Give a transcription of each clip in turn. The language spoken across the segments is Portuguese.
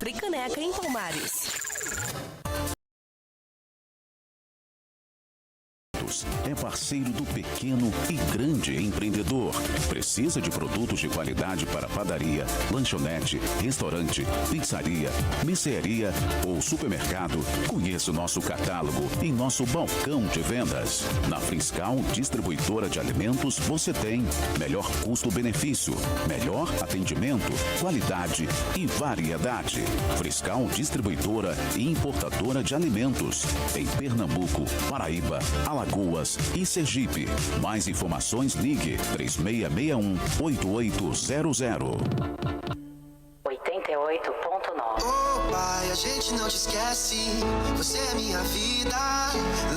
Tricaneca em Palmares. É parceiro do pequeno e grande empreendedor. Precisa de produtos de qualidade para padaria, lanchonete, restaurante, pizzaria, mercearia ou supermercado? Conheça o nosso catálogo em nosso balcão de vendas. Na Friscal Distribuidora de Alimentos você tem melhor custo-benefício, melhor atendimento, qualidade e variedade. Friscal Distribuidora e Importadora de Alimentos em Pernambuco, Paraíba, Alagoas e Sergipe. Mais informações, ligue 3661-8800. 88.9. Oh pai, a gente não te esquece, você é minha vida,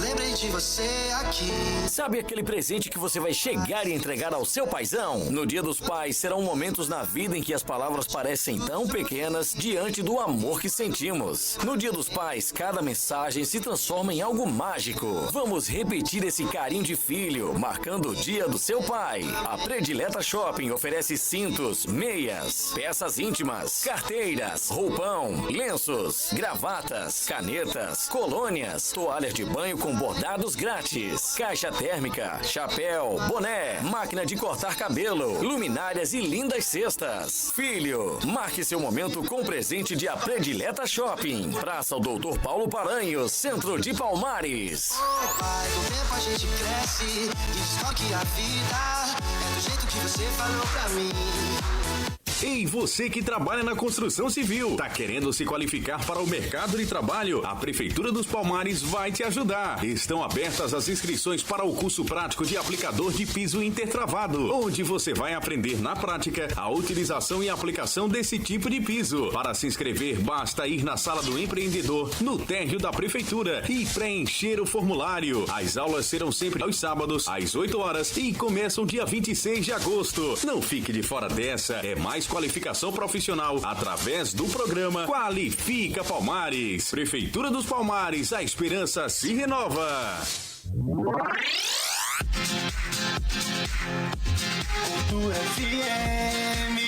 lembrei de você aqui. Sabe aquele presente que você vai chegar e entregar ao seu paizão? No Dia dos Pais serão momentos na vida em que as palavras parecem tão pequenas diante do amor que sentimos. No Dia dos Pais, cada mensagem se transforma em algo mágico. Vamos repetir esse carinho de filho, marcando o dia do seu pai. A Predileta Shopping oferece cintos, meias, peças íntimas, carteiras, roupão, lenços, gravatas, canetas, colônias, toalhas de banho com bordados grátis, caixa térmica, chapéu, boné, máquina de cortar cabelo, luminárias e lindas cestas. Filho, marque seu momento com presente de A Predileta Shopping. Praça Doutor Paulo Paranhos, centro de Palmares. Oh pai, com o tempo a gente cresce e descobre que a vida é do jeito que você falou pra mim. Ei, você que trabalha na construção civil, tá querendo se qualificar para o mercado de trabalho? A Prefeitura dos Palmares vai te ajudar. Estão abertas as inscrições para o curso prático de aplicador de piso intertravado, onde você vai aprender na prática a utilização e aplicação desse tipo de piso. Para se inscrever, basta ir na sala do empreendedor, no térreo da Prefeitura, e preencher o formulário. As aulas serão sempre aos sábados, às 8 horas, e começam dia 26 de agosto. Não fique de fora dessa, é mais qualificação profissional através do programa Qualifica Palmares. Prefeitura dos Palmares, a esperança se renova. Cultura FM,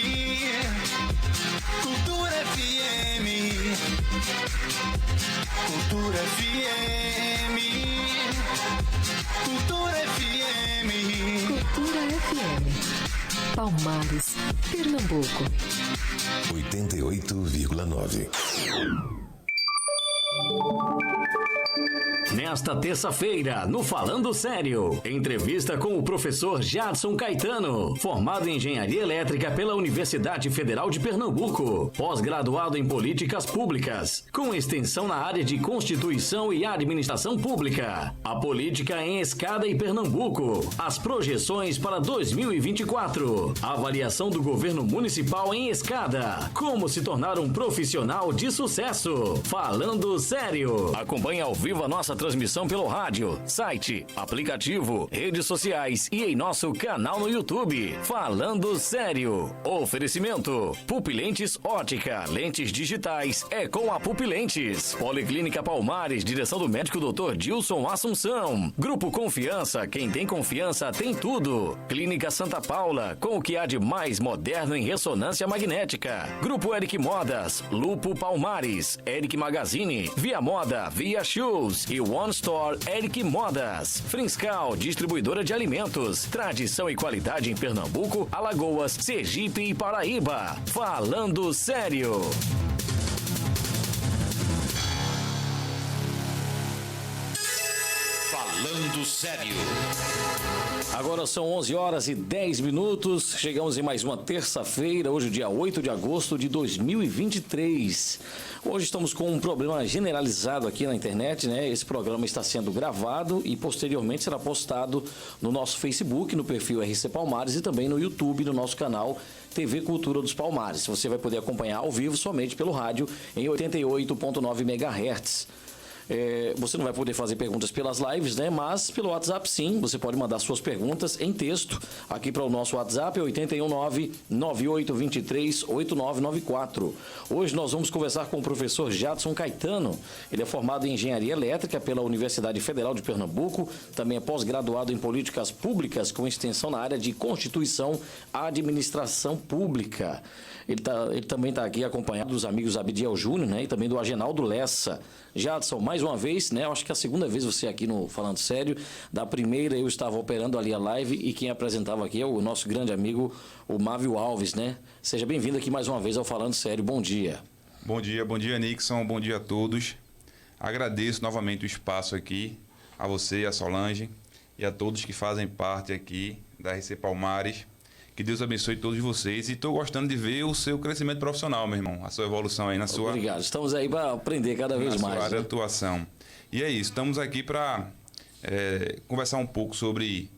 Cultura FM, Cultura FM, Cultura FM, Cultura FM. Palmares, Pernambuco. 88,9. Nesta terça-feira, no Falando Sério, entrevista com o professor Jadson Caetano, formado em Engenharia Elétrica pela Universidade Federal de Pernambuco, pós-graduado em Políticas Públicas, com extensão na área de Constituição e Administração Pública, a política em Escada e Pernambuco, as projeções para 2024, a avaliação do governo municipal em Escada, como se tornar um profissional de sucesso. Falando Sério. Acompanhe ao vivo a nossa transmissão pelo rádio, site, aplicativo, redes sociais e em nosso canal no YouTube. Falando Sério. Oferecimento: Pupilentes Ótica, lentes digitais é com a Pupilentes. Policlínica Palmares, direção do médico Dr. Dilson Assunção. Grupo Confiança, quem tem confiança tem tudo. Clínica Santa Paula, com o que há de mais moderno em ressonância magnética. Grupo Eric Modas, Lupo Palmares, Eric Magazine, Via Moda, Via Shoes e One Store Eric Modas. Friscal, distribuidora de alimentos. Tradição e qualidade em Pernambuco, Alagoas, Sergipe e Paraíba. Falando Sério. Falando Sério. Agora são 11 horas e 10 minutos. Chegamos em mais uma terça-feira, hoje dia 8 de agosto de 2023. Hoje estamos com um problema generalizado aqui na internet, né? Esse programa está sendo gravado e posteriormente será postado no nosso Facebook, no perfil RC Palmares e também no YouTube, no nosso canal TV Cultura dos Palmares. Você vai poder acompanhar ao vivo somente pelo rádio em 88.9 MHz. Você não vai poder fazer perguntas pelas lives, né? Mas pelo WhatsApp, sim, você pode mandar suas perguntas em texto aqui para o nosso WhatsApp, 819-9823-8994. Hoje nós vamos conversar com o professor Jadson Caetano. Ele é formado em Engenharia Elétrica pela Universidade Federal de Pernambuco, também é pós-graduado em Políticas Públicas, com extensão na área de Constituição e Administração Pública. Ele também está aqui acompanhado dos amigos Abdiel Júnior, né, e também do Agenaldo Lessa. Jadson, mais uma vez, né, eu acho que é a segunda vez você aqui no Falando Sério. Da primeira eu estava operando ali a live e quem apresentava aqui é o nosso grande amigo, o Mávio Alves, né? Seja bem-vindo aqui mais uma vez ao Falando Sério. Bom dia. Bom dia, Nixon. Bom dia a todos. Agradeço novamente o espaço aqui a você, a Solange e a todos que fazem parte aqui da RC Palmares. Que Deus abençoe todos vocês e estou gostando de ver o seu crescimento profissional, meu irmão, a sua evolução aí na sua... Obrigado, estamos aí para aprender cada vez mais. Na sua área né? de atuação. E é isso, estamos aqui para conversar um pouco sobre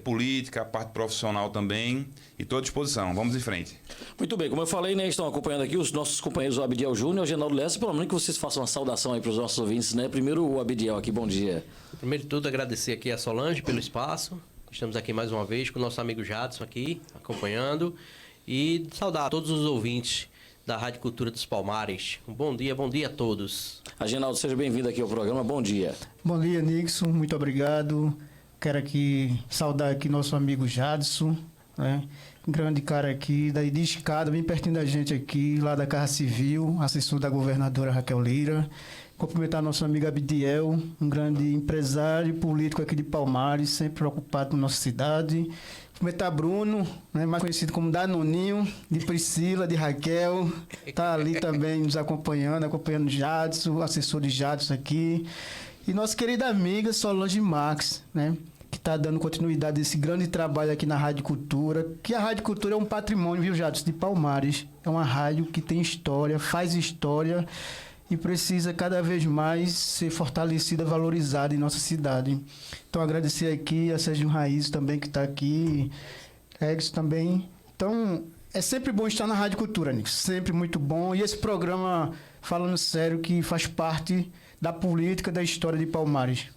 política, a parte profissional também e estou à disposição. Vamos em frente. Muito bem, como eu falei, né, estão acompanhando aqui os nossos companheiros, o Abdiel Júnior e o Agenaldo Lessa. Pelo menos que vocês façam uma saudação aí para os nossos ouvintes, né? Primeiro o Abdiel aqui, bom dia. Primeiro de tudo, agradecer aqui a Solange pelo espaço. Estamos aqui mais uma vez com o nosso amigo Jadson aqui, acompanhando. E saudar a todos os ouvintes da Rádio Cultura dos Palmares. Bom dia a todos. Agenaldo, seja bem-vindo aqui ao programa, bom dia. Bom dia, Nixon, muito obrigado. Quero aqui saudar aqui nosso amigo Jadson, né? Grande cara aqui, daí de escada, bem pertinho da gente aqui, lá da Casa Civil, assessor da governadora Raquel Lira. Cumprimentar nosso amigo Abdiel, um grande empresário político aqui de Palmares, sempre preocupado com nossa cidade. Cumprimentar Bruno, né, mais conhecido como Danoninho, de Priscila, de Raquel. Está ali também nos acompanhando Jadson, assessor de Jadson aqui. E nossa querida amiga Solange Max, né, que está dando continuidade a esse grande trabalho aqui na Rádio Cultura. Que a Rádio Cultura é um patrimônio, viu, Jadson, de Palmares. É uma rádio que tem história, faz história e precisa cada vez mais ser fortalecida, valorizada em nossa cidade. Então, agradecer aqui a Sérgio Raiz também, que está aqui, Eggs também. Então, é sempre bom estar na Rádio Cultura, Nix, sempre muito bom. E esse programa, falando sério, que faz parte da política, da história de Palmares.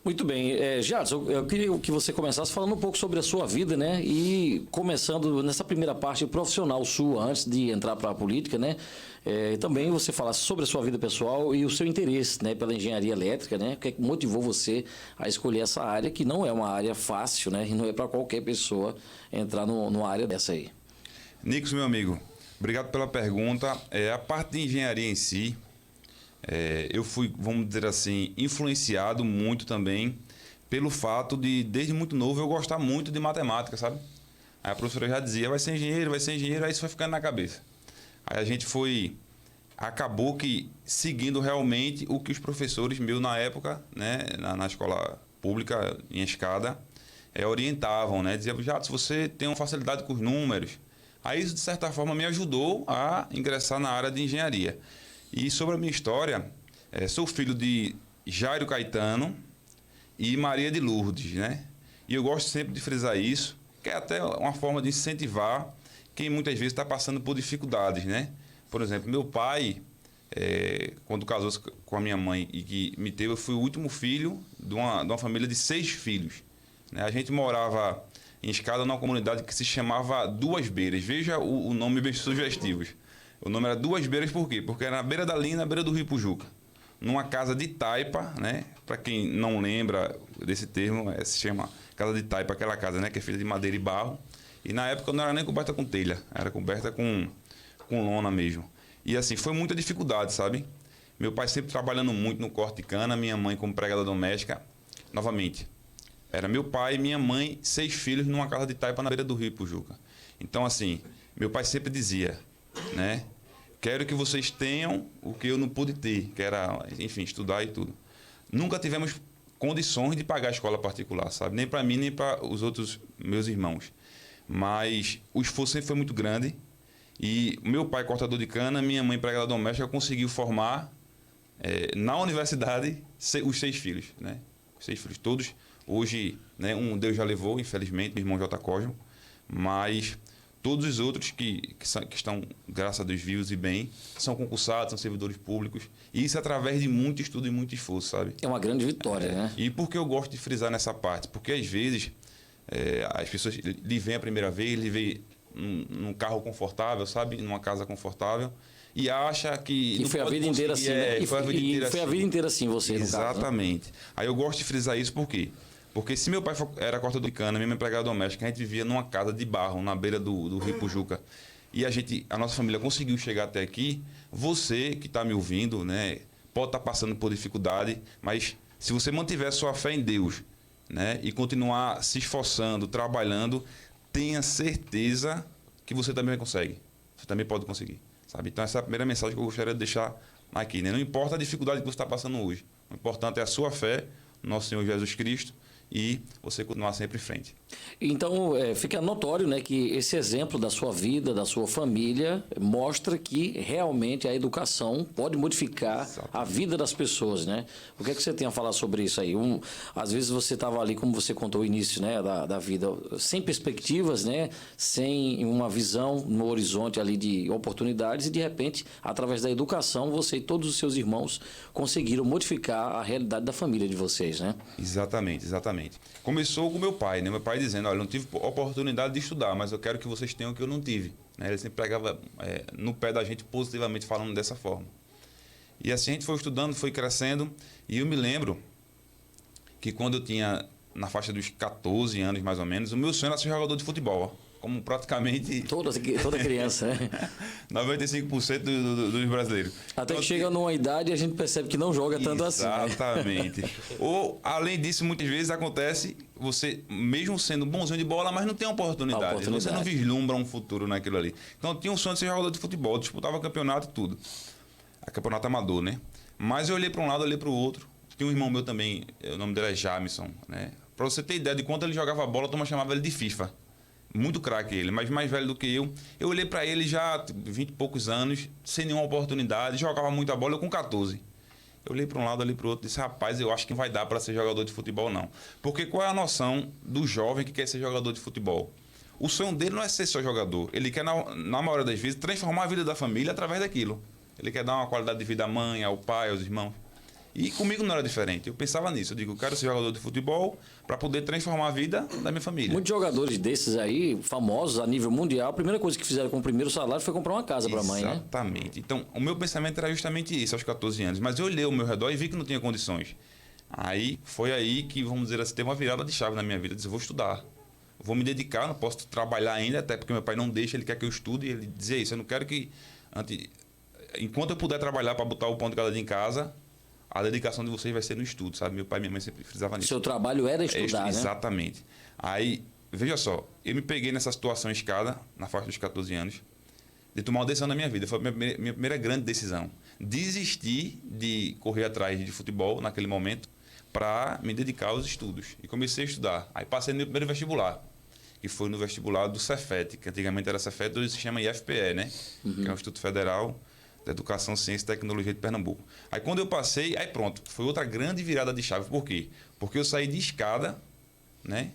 Muito bem, Jadson, eu queria que você começasse falando um pouco sobre a sua vida, né? E começando nessa primeira parte profissional sua, antes de entrar para a política, né? E também você falasse sobre a sua vida pessoal e o seu interesse, né, pela engenharia elétrica, né? O que motivou você a escolher essa área, que não é uma área fácil, né? E não é para qualquer pessoa entrar numa área dessa aí. Nixon, meu amigo, obrigado pela pergunta. A parte de engenharia em si, eu fui, vamos dizer assim, influenciado muito também pelo fato de, desde muito novo, eu gostar muito de matemática, sabe? Aí a professora já dizia, vai ser engenheiro, aí isso foi ficando na cabeça. Aí a gente acabou que seguindo realmente o que os professores meus na época, né, na escola pública, em Escada, orientavam, né? Diziam, Jadson, você tem uma facilidade com os números. Aí isso, de certa forma, me ajudou a ingressar na área de engenharia. E sobre a minha história, sou filho de Jairo Caetano e Maria de Lourdes, né? E eu gosto sempre de frisar isso, que é até uma forma de incentivar quem muitas vezes está passando por dificuldades, né? Por exemplo, meu pai, quando casou com a minha mãe e que me teve, eu fui o último filho de uma família de 6 filhos, né? A gente morava em Escada, numa comunidade que se chamava Duas Beiras. Veja o nome bem sugestivo. O nome era Duas Beiras por quê? Porque era na beira da linha, na beira do Rio Pujuca. Numa casa de taipa, né? Para quem não lembra desse termo, se chama casa de taipa, aquela casa, né? Que é feita de madeira e barro. E na época não era nem coberta com telha, era coberta com lona mesmo. E assim, foi muita dificuldade, sabe? Meu pai sempre trabalhando muito no corte de cana, minha mãe como empregada doméstica. Novamente, era meu pai e minha mãe, 6 filhos numa casa de taipa na beira do Rio Pujuca. Então assim, meu pai sempre dizia, né? Quero que vocês tenham o que eu não pude ter, que era, enfim, estudar e tudo. Nunca tivemos condições de pagar a escola particular, sabe? Nem para mim, nem para os outros meus irmãos. Mas o esforço sempre foi muito grande. E meu pai, cortador de cana, minha mãe, empregada doméstica, conseguiu formar na universidade os 6 filhos, né? Os 6 filhos, todos. Hoje, né, um Deus já levou, infelizmente, meu irmão J. Cosmo. Mas Todos os outros que estão, graças a Deus, vivos e bem, são concursados, são servidores públicos. E isso através de muito estudo e muito esforço, sabe? É uma grande vitória, né? E por que eu gosto de frisar nessa parte? Porque às vezes as pessoas lhe veem a primeira vez, lhe veem num carro confortável, sabe? Numa casa confortável. E acha que... E foi a vida inteira assim, né? Foi a vida inteira assim você, no caso, né? Exatamente. Aí eu gosto de frisar isso por quê? Porque se meu pai era cortador de cana, minha empregada doméstica, a gente vivia numa casa de barro, na beira do Rio Pujuca. E a nossa família conseguiu chegar até aqui. Você que está me ouvindo, né, pode estar passando por dificuldade, mas se você mantiver sua fé em Deus, né, e continuar se esforçando, trabalhando, tenha certeza que você também consegue. Você também pode conseguir, sabe? Então essa é a primeira mensagem que eu gostaria de deixar aqui, né? Não importa a dificuldade que você está passando hoje. O importante é a sua fé no nosso Senhor Jesus Cristo e você continuar sempre em frente. Então, fica notório, né, que esse exemplo da sua vida, da sua família, mostra que realmente a educação pode modificar a vida das pessoas, né? O que é que você tem a falar sobre isso aí? Às vezes você estava ali, como você contou o início, né, da vida, sem perspectivas, né, sem uma visão no horizonte ali de oportunidades e, de repente, através da educação, você e todos os seus irmãos conseguiram modificar a realidade da família de vocês, né? Exatamente. Começou com meu pai, né? Meu pai dizendo, olha, eu não tive oportunidade de estudar, mas eu quero que vocês tenham o que eu não tive. Né? Ele sempre pegava no pé da gente positivamente, falando dessa forma. E assim a gente foi estudando, foi crescendo, e eu me lembro que quando eu tinha na faixa dos 14 anos, mais ou menos, o meu sonho era ser jogador de futebol, ó. Como praticamente... Toda criança, né? 95% dos brasileiros. Até então, que chega numa idade e a gente percebe que não joga tanto assim. Exatamente. Ou, além disso, muitas vezes acontece, você, mesmo sendo bonzinho de bola, mas não tem oportunidade. Você não vislumbra um futuro naquilo ali. Então, eu tinha um sonho de ser jogador de futebol, disputava campeonato e tudo. Campeonato amador, né? Mas eu olhei para um lado, olhei para o outro. Tinha um irmão meu também, o nome dele é Jamison, né? Para você ter ideia de quanto ele jogava bola, a turma chamava ele de FIFA. Muito craque ele, mas mais velho do que eu. Eu olhei para ele já 20 e poucos anos, sem nenhuma oportunidade, jogava muita bola, eu com 14. Eu olhei para um lado, olhei para o outro e disse, rapaz, eu acho que não vai dar para ser jogador de futebol, não. Porque qual é a noção do jovem que quer ser jogador de futebol? O sonho dele não é ser só jogador. Ele quer, na maioria das vezes, transformar a vida da família através daquilo. Ele quer dar uma qualidade de vida à mãe, ao pai, aos irmãos. E comigo não era diferente. Eu pensava nisso. Eu digo, eu quero ser jogador de futebol para poder transformar a vida da minha família. Muitos jogadores desses aí, famosos a nível mundial, a primeira coisa que fizeram com o primeiro salário foi comprar uma casa para a mãe, né? Exatamente. Então, o meu pensamento era justamente isso, aos 14 anos. Mas eu olhei ao meu redor e vi que não tinha condições. Aí, foi aí que, vamos dizer assim, teve uma virada de chave na minha vida. Eu disse, eu vou estudar. Vou me dedicar, não posso trabalhar ainda, até porque meu pai não deixa, ele quer que eu estude. E ele dizia isso, eu não quero que... Enquanto eu puder trabalhar para botar o pão de cada dia em casa... A dedicação de vocês vai ser no estudo, sabe? Meu pai e minha mãe sempre frisavam nisso. Seu trabalho era estudar, né? Exatamente. Aí, veja só, eu me peguei nessa situação escada, na faixa dos 14 anos, de tomar uma decisão na minha vida. Foi a minha primeira grande decisão. Desistir de correr atrás de futebol naquele momento para me dedicar aos estudos. E comecei a estudar. Aí passei no meu primeiro vestibular, que foi no vestibular do Cefet, que antigamente era Cefet, hoje se chama IFPE, né? Que é o Instituto Federal da Educação, Ciência e Tecnologia de Pernambuco. Aí quando eu passei, aí pronto, foi outra grande virada de chave. Por quê? Porque eu saí de escada, né?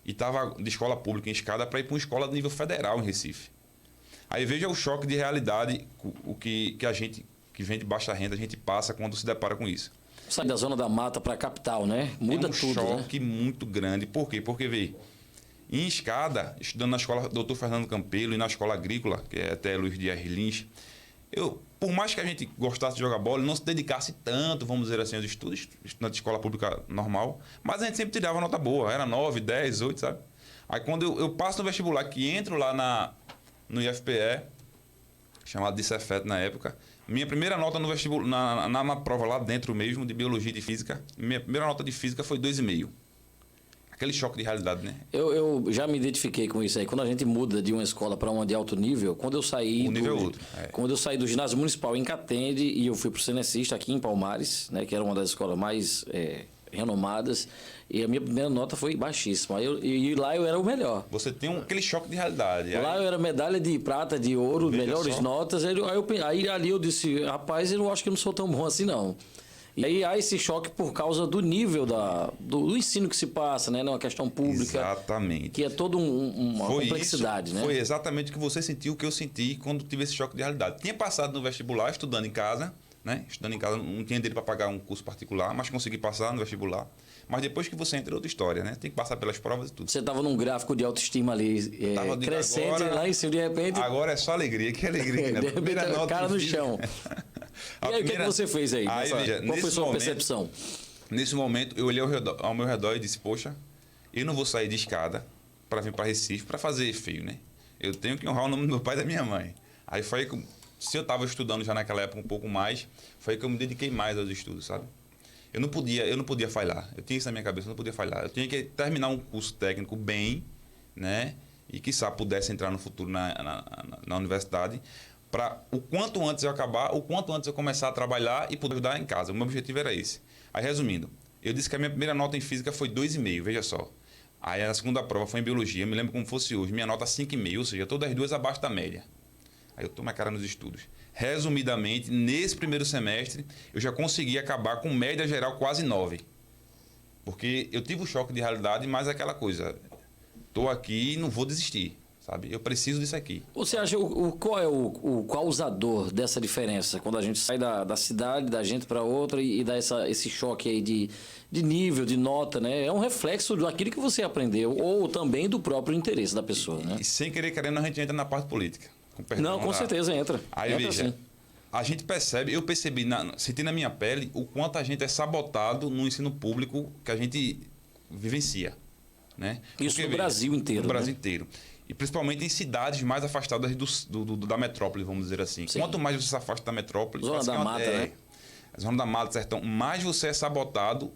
E estava de escola pública em escada para ir para uma escola de nível federal em Recife. Aí veja o choque de realidade, o que a gente, que vem de baixa renda, a gente passa quando se depara com isso. Sai da zona da mata para a capital, né? Muda tudo, né? É um choque muito grande. Por quê? Porque, vê, em escada, estudando na escola Dr. Fernando Campelo e na escola agrícola, que é até Luiz Dias Lins, por mais que a gente gostasse de jogar bola, não se dedicasse tanto, vamos dizer assim, aos estudos, estudante de escola pública normal, mas a gente sempre tirava nota boa, era 9, 10, 8, sabe? Aí quando eu passo no vestibular, que entro lá no IFPE, chamado de Cefet na época, minha primeira nota no vestibular, na prova lá dentro mesmo, de biologia e de física, minha primeira nota de física foi 2,5. Aquele choque de realidade, né? Eu já me identifiquei com isso aí. Quando a gente muda de uma escola para uma de alto nível, quando eu saí... O nível é outro. Quando eu saí do ginásio municipal em Catende e eu fui para o Cenecista aqui em Palmares, né, que era uma das escolas mais renomadas, e a minha primeira nota foi baixíssima. E lá eu era o melhor. Você tem aquele choque de realidade. Lá eu era medalha de prata, de ouro, melhores notas. Aí ali eu disse, rapaz, eu acho que eu não sou tão bom assim, não. E aí há esse choque por causa do nível do ensino que se passa, né? Numa questão pública. Exatamente. Que é toda uma complexidade, né? Foi exatamente o que você sentiu, o que eu senti quando tive esse choque de realidade. Tinha passado no vestibular, estudando em casa, né? Estudando em casa, não tinha dinheiro para pagar um curso particular, mas consegui passar no vestibular. Mas depois que você entra, é outra história, né? Tem que passar pelas provas e tudo. Você estava num gráfico de autoestima ali, crescente, agora, lá em cima, de repente... Agora é só alegria, que alegria, né? Primeira nota, cara no chão. E aí, o que você fez aí? Qual foi a sua percepção? Nesse momento, eu olhei ao meu redor e disse, poxa, eu não vou sair de escada para vir para Recife para fazer feio, né? Eu tenho que honrar o nome do meu pai e da minha mãe. Aí foi que, se eu estava estudando já naquela época um pouco mais, foi que eu me dediquei mais aos estudos, sabe? Eu não podia falhar. Eu tinha isso na minha cabeça, eu não podia falhar. Eu tinha que terminar um curso técnico bem, né? E quiçá pudesse entrar no futuro na universidade, para o quanto antes eu acabar, o quanto antes eu começar a trabalhar e poder ajudar em casa. O meu objetivo era esse. Aí, resumindo, eu disse que a minha primeira nota em física foi 2,5, veja só. Aí a segunda prova foi em biologia, eu me lembro como fosse hoje, minha nota 5,5, ou seja, todas as duas abaixo da média. Aí eu tomo a cara nos estudos. Resumidamente, nesse primeiro semestre, eu já consegui acabar com média geral quase 9. Porque eu tive o choque de realidade, mas aquela coisa, estou aqui e não vou desistir, sabe? Eu preciso disso aqui. Você acha, qual é o causador dessa diferença? Quando a gente sai da cidade, da gente para outra e dá esse choque aí de nível, de nota, né? É um reflexo daquilo que você aprendeu ou também do próprio interesse da pessoa, né? E sem querer querendo, a gente entra na parte política. Com certeza entra. Aí, entra veja, sim. A gente percebe, eu percebi, senti na minha pele o quanto a gente é sabotado no ensino público que a gente vivencia, né? Isso no Brasil inteiro, No Brasil inteiro. E principalmente em cidades mais afastadas da metrópole, vamos dizer assim. Sim. Quanto mais você se afasta da metrópole... Zona da Mata, né? Zona da Mata, sertão. Mais você é sabotado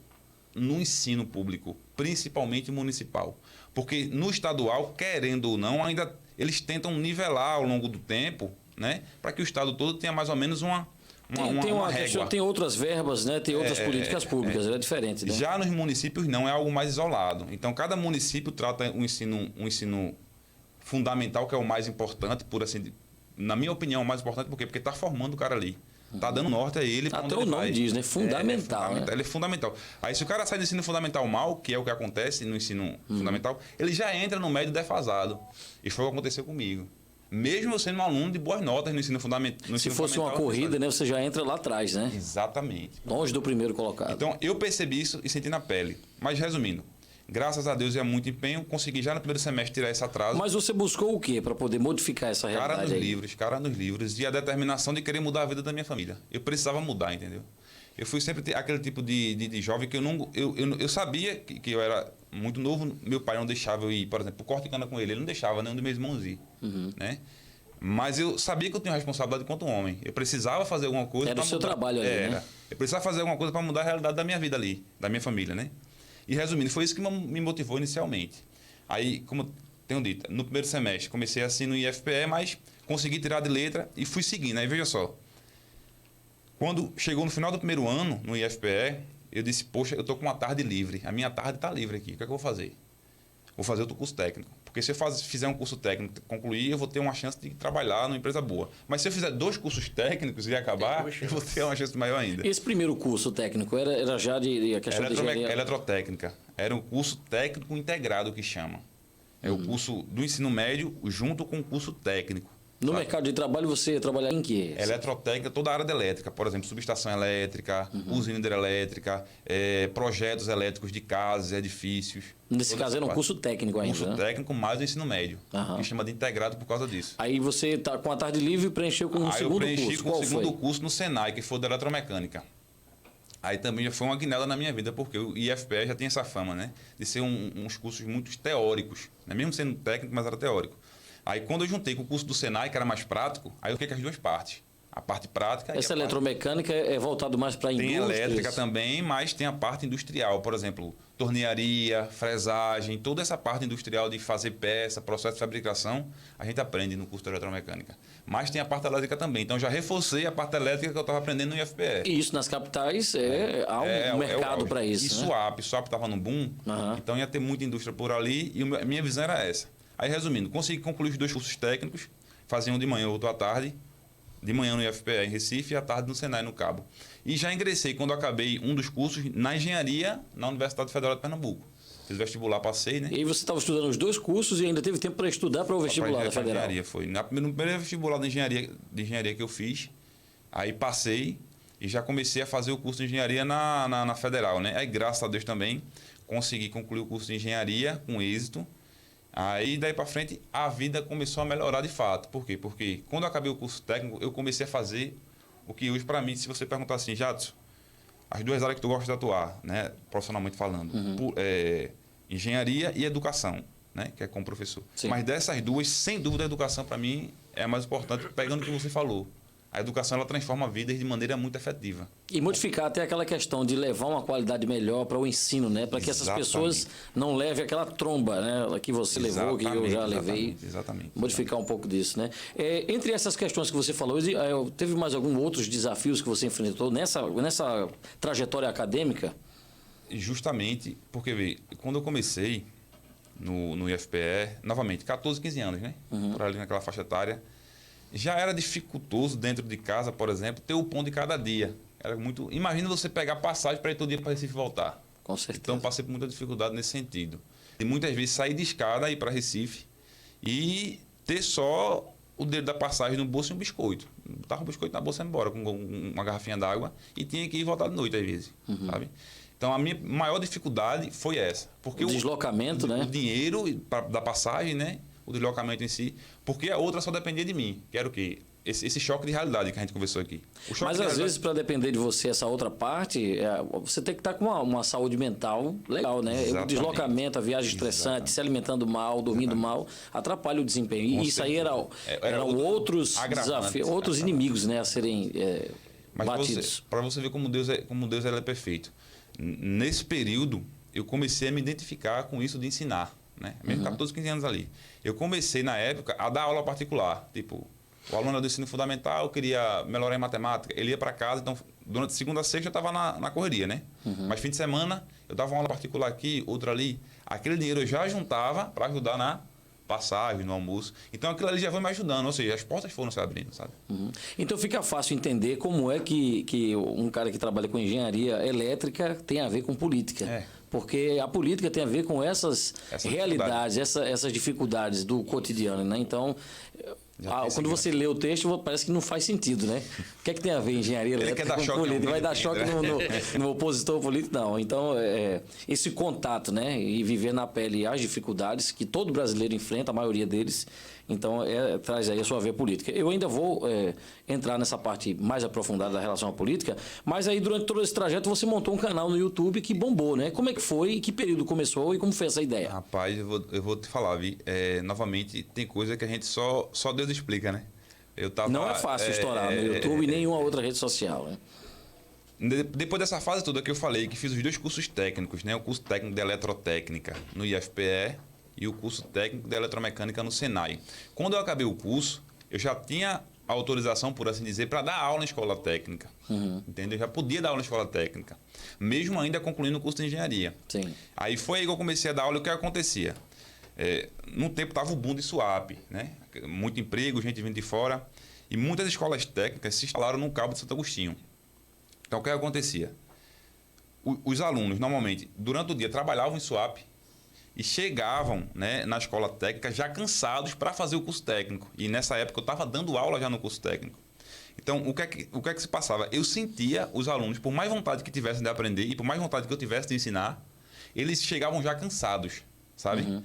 no ensino público, principalmente municipal. Porque no estadual, querendo ou não, ainda eles tentam nivelar ao longo do tempo, né? Para que o estado todo tenha mais ou menos uma régua. Tem outras verbas, né? Tem outras políticas públicas, é diferente, né? Já nos municípios não, é algo mais isolado. Então, cada município trata um ensino fundamental, que é o mais importante, na minha opinião, o mais importante, por quê? Porque está formando o cara ali. Está dando norte a ele. Até o nome diz, né? Fundamental. Ele é fundamental. Aí, se o cara sai do ensino fundamental mal, que é o que acontece no ensino fundamental, ele já entra no médio defasado. E foi o que aconteceu comigo. Mesmo eu sendo um aluno de boas notas no ensino fundamental. Se fosse uma corrida, né? Você já entra lá atrás, né? Exatamente. Longe do primeiro colocado. Então, eu percebi isso e senti na pele. Mas, resumindo, graças a Deus e a muito empenho, consegui já no primeiro semestre tirar esse atraso. Mas você buscou o quê para poder modificar essa realidade? Cara nos livros e a determinação de querer mudar a vida da minha família. Eu precisava mudar, entendeu? Eu fui sempre aquele tipo de jovem que eu sabia que eu era muito novo. Meu pai não deixava eu ir, por exemplo, corte cana com ele. Ele não deixava nenhum dos meus irmãos ir, né? Mas eu sabia que eu tinha responsabilidade enquanto homem. Eu precisava fazer alguma coisa. Era o seu trabalho ali, né? Eu precisava fazer alguma coisa para mudar a realidade da minha vida ali, da minha família, né? E resumindo, foi isso que me motivou inicialmente. Aí, como tenho dito, no primeiro semestre comecei assim no IFPE, mas consegui tirar de letra e fui seguindo. Aí veja só, quando chegou no final do primeiro ano no IFPE, eu disse, poxa, eu estou com uma tarde livre. A minha tarde está livre aqui, o que é que eu vou fazer? Vou fazer outro curso técnico. Porque se eu fizer um curso técnico, concluir, eu vou ter uma chance de trabalhar numa empresa boa. Mas se eu fizer 2 cursos técnicos e acabar, eu vou ter uma chance maior ainda. Esse primeiro curso técnico era já de a questão de engenharia? Eletrotécnica. Era um curso técnico integrado que chama. É o curso do ensino médio junto com o curso técnico. No mercado de trabalho você trabalha em quê? Eletrotécnica, toda a área da elétrica. Por exemplo, subestação elétrica, usina hidrelétrica, projetos elétricos de casas, edifícios. Nesse caso era um curso técnico ainda, curso técnico mais o ensino médio. Que chama de integrado por causa disso. Aí você está com a tarde livre e preencheu com um segundo curso. Eu preenchi com o segundo curso no Senai, que foi da eletromecânica. Aí também já foi uma guinada na minha vida, porque o IFPE já tem essa fama, né? De ser uns cursos muito teóricos. Né? Mesmo sendo técnico, mas era teórico. Aí quando eu juntei com o curso do Senai, que era mais prático, aí eu fiquei com as duas partes. A parte prática... Essa eletromecânica é voltado mais para a indústria? Tem elétrica também, mas tem a parte industrial. Por exemplo, tornearia, fresagem, toda essa parte industrial de fazer peça, processo de fabricação, a gente aprende no curso de eletromecânica. Mas tem a parte elétrica também. Então já reforcei a parte elétrica que eu estava aprendendo no IFPE. E isso nas capitais há um mercado para isso, e né? Suape estava no boom, então ia ter muita indústria por ali e a minha visão era essa. Aí, resumindo, consegui concluir os 2 cursos técnicos, fazia um de manhã, outro à tarde, de manhã no IFPE em Recife e à tarde no Senai, no Cabo. E já ingressei, quando eu acabei um dos cursos, na engenharia na Universidade Federal de Pernambuco. Fiz vestibular, passei, né? E aí você estava estudando os 2 cursos e ainda teve tempo para estudar para o vestibular da Federal? Engenharia, foi. No primeiro vestibular de engenharia que eu fiz, aí passei e já comecei a fazer o curso de engenharia na Federal, né? Aí, graças a Deus também, consegui concluir o curso de engenharia com êxito. Aí, daí para frente, a vida começou a melhorar de fato. Por quê? Porque quando eu acabei o curso técnico, eu comecei a fazer o que hoje, para mim, se você perguntar assim, Jadson, as 2 áreas que tu gosta de atuar, né, profissionalmente falando, engenharia e educação, né, que é como professor. Sim. Mas dessas 2, sem dúvida, a educação, para mim, é a mais importante, pegando o que você falou. A educação, ela transforma vidas de maneira muito efetiva. E modificar até aquela questão de levar uma qualidade melhor para o ensino, né? Para que essas pessoas não levem aquela tromba, né? Que você levou, que eu já levei. Exatamente. Modificar um pouco disso, né? Entre essas questões que você falou, teve mais algum outros desafios que você enfrentou nessa trajetória acadêmica? Justamente porque, vê, quando eu comecei no IFPE, novamente, 14, 15 anos, né? Por ali naquela faixa etária, já era dificultoso dentro de casa, por exemplo, ter o pão de cada dia. Era muito. Imagina você pegar passagem para ir todo dia para Recife e voltar. Com certeza. Então passei por muita dificuldade nesse sentido. E muitas vezes sair de escada, ir para Recife e ter só o dedo da passagem no bolso e um biscoito. Botava um biscoito na bolsa e ia embora com uma garrafinha d'água e tinha que ir voltar de noite às vezes, sabe? Então a minha maior dificuldade foi essa. Porque o deslocamento, né? O dinheiro da passagem, né? O deslocamento em si, porque a outra só dependia de mim. Que era o quê? Esse choque de realidade que a gente conversou aqui. Mas às vezes, para depender de você, essa outra parte, você tem que estar com uma saúde mental legal, né? Exatamente. O deslocamento, a viagem estressante, se alimentando mal, dormindo mal, atrapalha o desempenho. E isso aí eram outros desafios, outros inimigos, né, a serem batidos. Para você ver como Deus é perfeito. Nesse período, eu comecei a me identificar com isso de ensinar. Né? Mesmo 14, 15 anos ali. Eu comecei, na época, a dar aula particular. Tipo, o aluno do ensino fundamental queria melhorar em matemática. Ele ia para casa, então, durante segunda a sexta eu estava na correria, né? Mas fim de semana, eu dava uma aula particular aqui, outra ali. Aquele dinheiro eu já juntava para ajudar na passagem, no almoço. Então, aquilo ali já foi me ajudando. Ou seja, as portas foram se abrindo, sabe? Então, fica fácil entender como é que um cara que trabalha com engenharia elétrica tem a ver com política. Porque a política tem a ver com essas realidades, essas dificuldades do cotidiano, né? Então, quando você lê o texto, parece que não faz sentido, né? O que é que tem a ver engenharia elétrica com política? Vai dar choque no opositor político? Não. Então, esse contato, né? E viver na pele as dificuldades que todo brasileiro enfrenta, a maioria deles. Então, traz aí a sua veia política. Eu ainda vou entrar nessa parte mais aprofundada da relação à política, mas aí durante todo esse trajeto você montou um canal no YouTube que bombou, né? Como é que foi, que período começou e como foi essa ideia? Rapaz, eu vou te falar, Vi. Novamente, tem coisa que a gente só Deus explica, né? Não é fácil estourar no YouTube e nenhuma outra rede social, né? Depois dessa fase toda que eu falei, que fiz os 2 cursos técnicos, né? O curso técnico de eletrotécnica no IFPE e o curso técnico de eletromecânica no Senai. Quando eu acabei o curso, eu já tinha autorização, por assim dizer, para dar aula na escola técnica. Entendeu? Eu já podia dar aula na escola técnica, mesmo ainda concluindo o curso de engenharia. Sim. Aí foi aí que eu comecei a dar aula e o que acontecia? No tempo estava o boom de swap, né? Muito emprego, gente vindo de fora, e muitas escolas técnicas se instalaram no Cabo de Santo Agostinho. Então o que acontecia? Os alunos, normalmente, durante o dia trabalhavam em swap, e chegavam, né, na escola técnica já cansados para fazer o curso técnico. E nessa época eu estava dando aula já no curso técnico. Então, o que é que se passava? Eu sentia os alunos, por mais vontade que tivessem de aprender e por mais vontade que eu tivesse de ensinar, eles chegavam já cansados, sabe?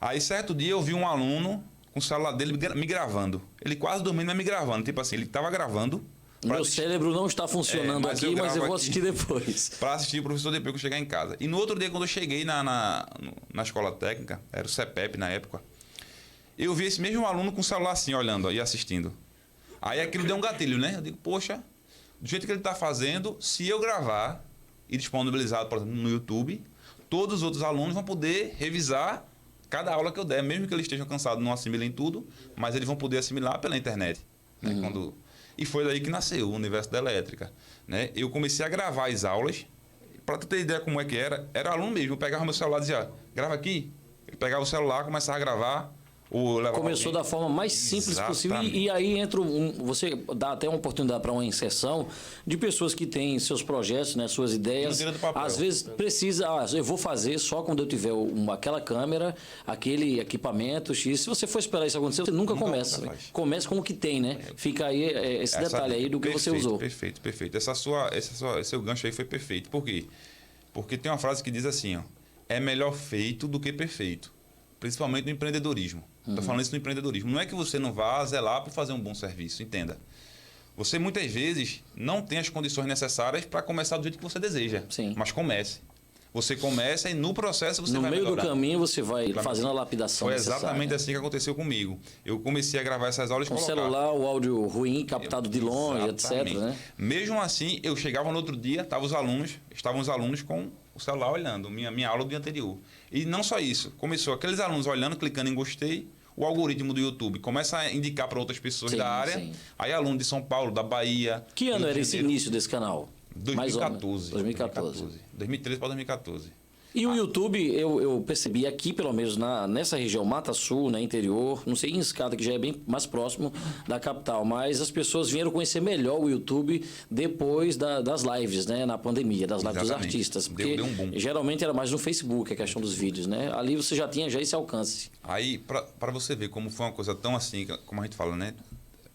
Aí, certo dia, eu vi um aluno com o celular dele me gravando. Ele quase dormindo, mas me gravando. Tipo assim, ele estava gravando. Meu cérebro não está funcionando mas eu vou assistir depois. Para assistir o professor depois que eu chegar em casa. E no outro dia, quando eu cheguei na escola técnica, era o CEPEP na época, eu vi esse mesmo aluno com o celular assim, olhando e assistindo. Aí aquilo deu um gatilho, né? Eu digo, poxa, do jeito que ele está fazendo, se eu gravar e disponibilizar, por exemplo, no YouTube, todos os outros alunos vão poder revisar cada aula que eu der, mesmo que eles estejam cansados, não assimilem tudo, mas eles vão poder assimilar pela internet. Né? E foi daí que nasceu o universo da elétrica. Né? Eu comecei a gravar as aulas, para tu ter ideia como é que era aluno mesmo. Eu pegava meu celular e dizia, grava aqui. Ele pegava o celular, começava a gravar Ou levar Começou alguém. da forma mais simples possível e aí entra você dá até uma oportunidade para uma inserção de pessoas que têm seus projetos, né, suas ideias. Às vezes precisa, eu vou fazer só quando eu tiver aquela câmera, aquele equipamento X. Se você for esperar isso acontecer, você nunca começa. Começa com o que tem, né? Fica aí esse detalhe aí do que você usou. Perfeito. Esse seu gancho aí foi perfeito. Por quê? Porque tem uma frase que diz assim, ó, é melhor feito do que perfeito. Principalmente no empreendedorismo. Estou falando isso no empreendedorismo. Não é que você não vá zelar por fazer um bom serviço, entenda. Você muitas vezes não tem as condições necessárias para começar do jeito que você deseja. Sim. Mas comece. Você começa e no processo você vai No melhorar. meio do caminho você vai fazendo a lapidação. Foi exatamente assim que aconteceu comigo. Eu comecei a gravar essas aulas com celular, o áudio ruim, captado de longe, etc. Né? Mesmo assim, eu chegava no outro dia, estavam os alunos com o celular olhando, minha aula do dia anterior. E não só isso, começou aqueles alunos olhando, clicando em gostei, o algoritmo do YouTube começa a indicar para outras pessoas da área, aí aluno de São Paulo, da Bahia... Que ano era esse início desse canal? 2014. 2013 para 2014. E o YouTube, eu percebi aqui, pelo menos nessa região, Mata Sul, né, interior, não sei em Escada, que já é bem mais próximo da capital, mas as pessoas vieram conhecer melhor o YouTube depois das lives, né, na pandemia, das lives dos artistas. Porque deu um boom. Geralmente era mais no Facebook a questão dos vídeos, né? Ali você já tinha esse alcance. Aí, para você ver como foi uma coisa tão assim, como a gente fala, né?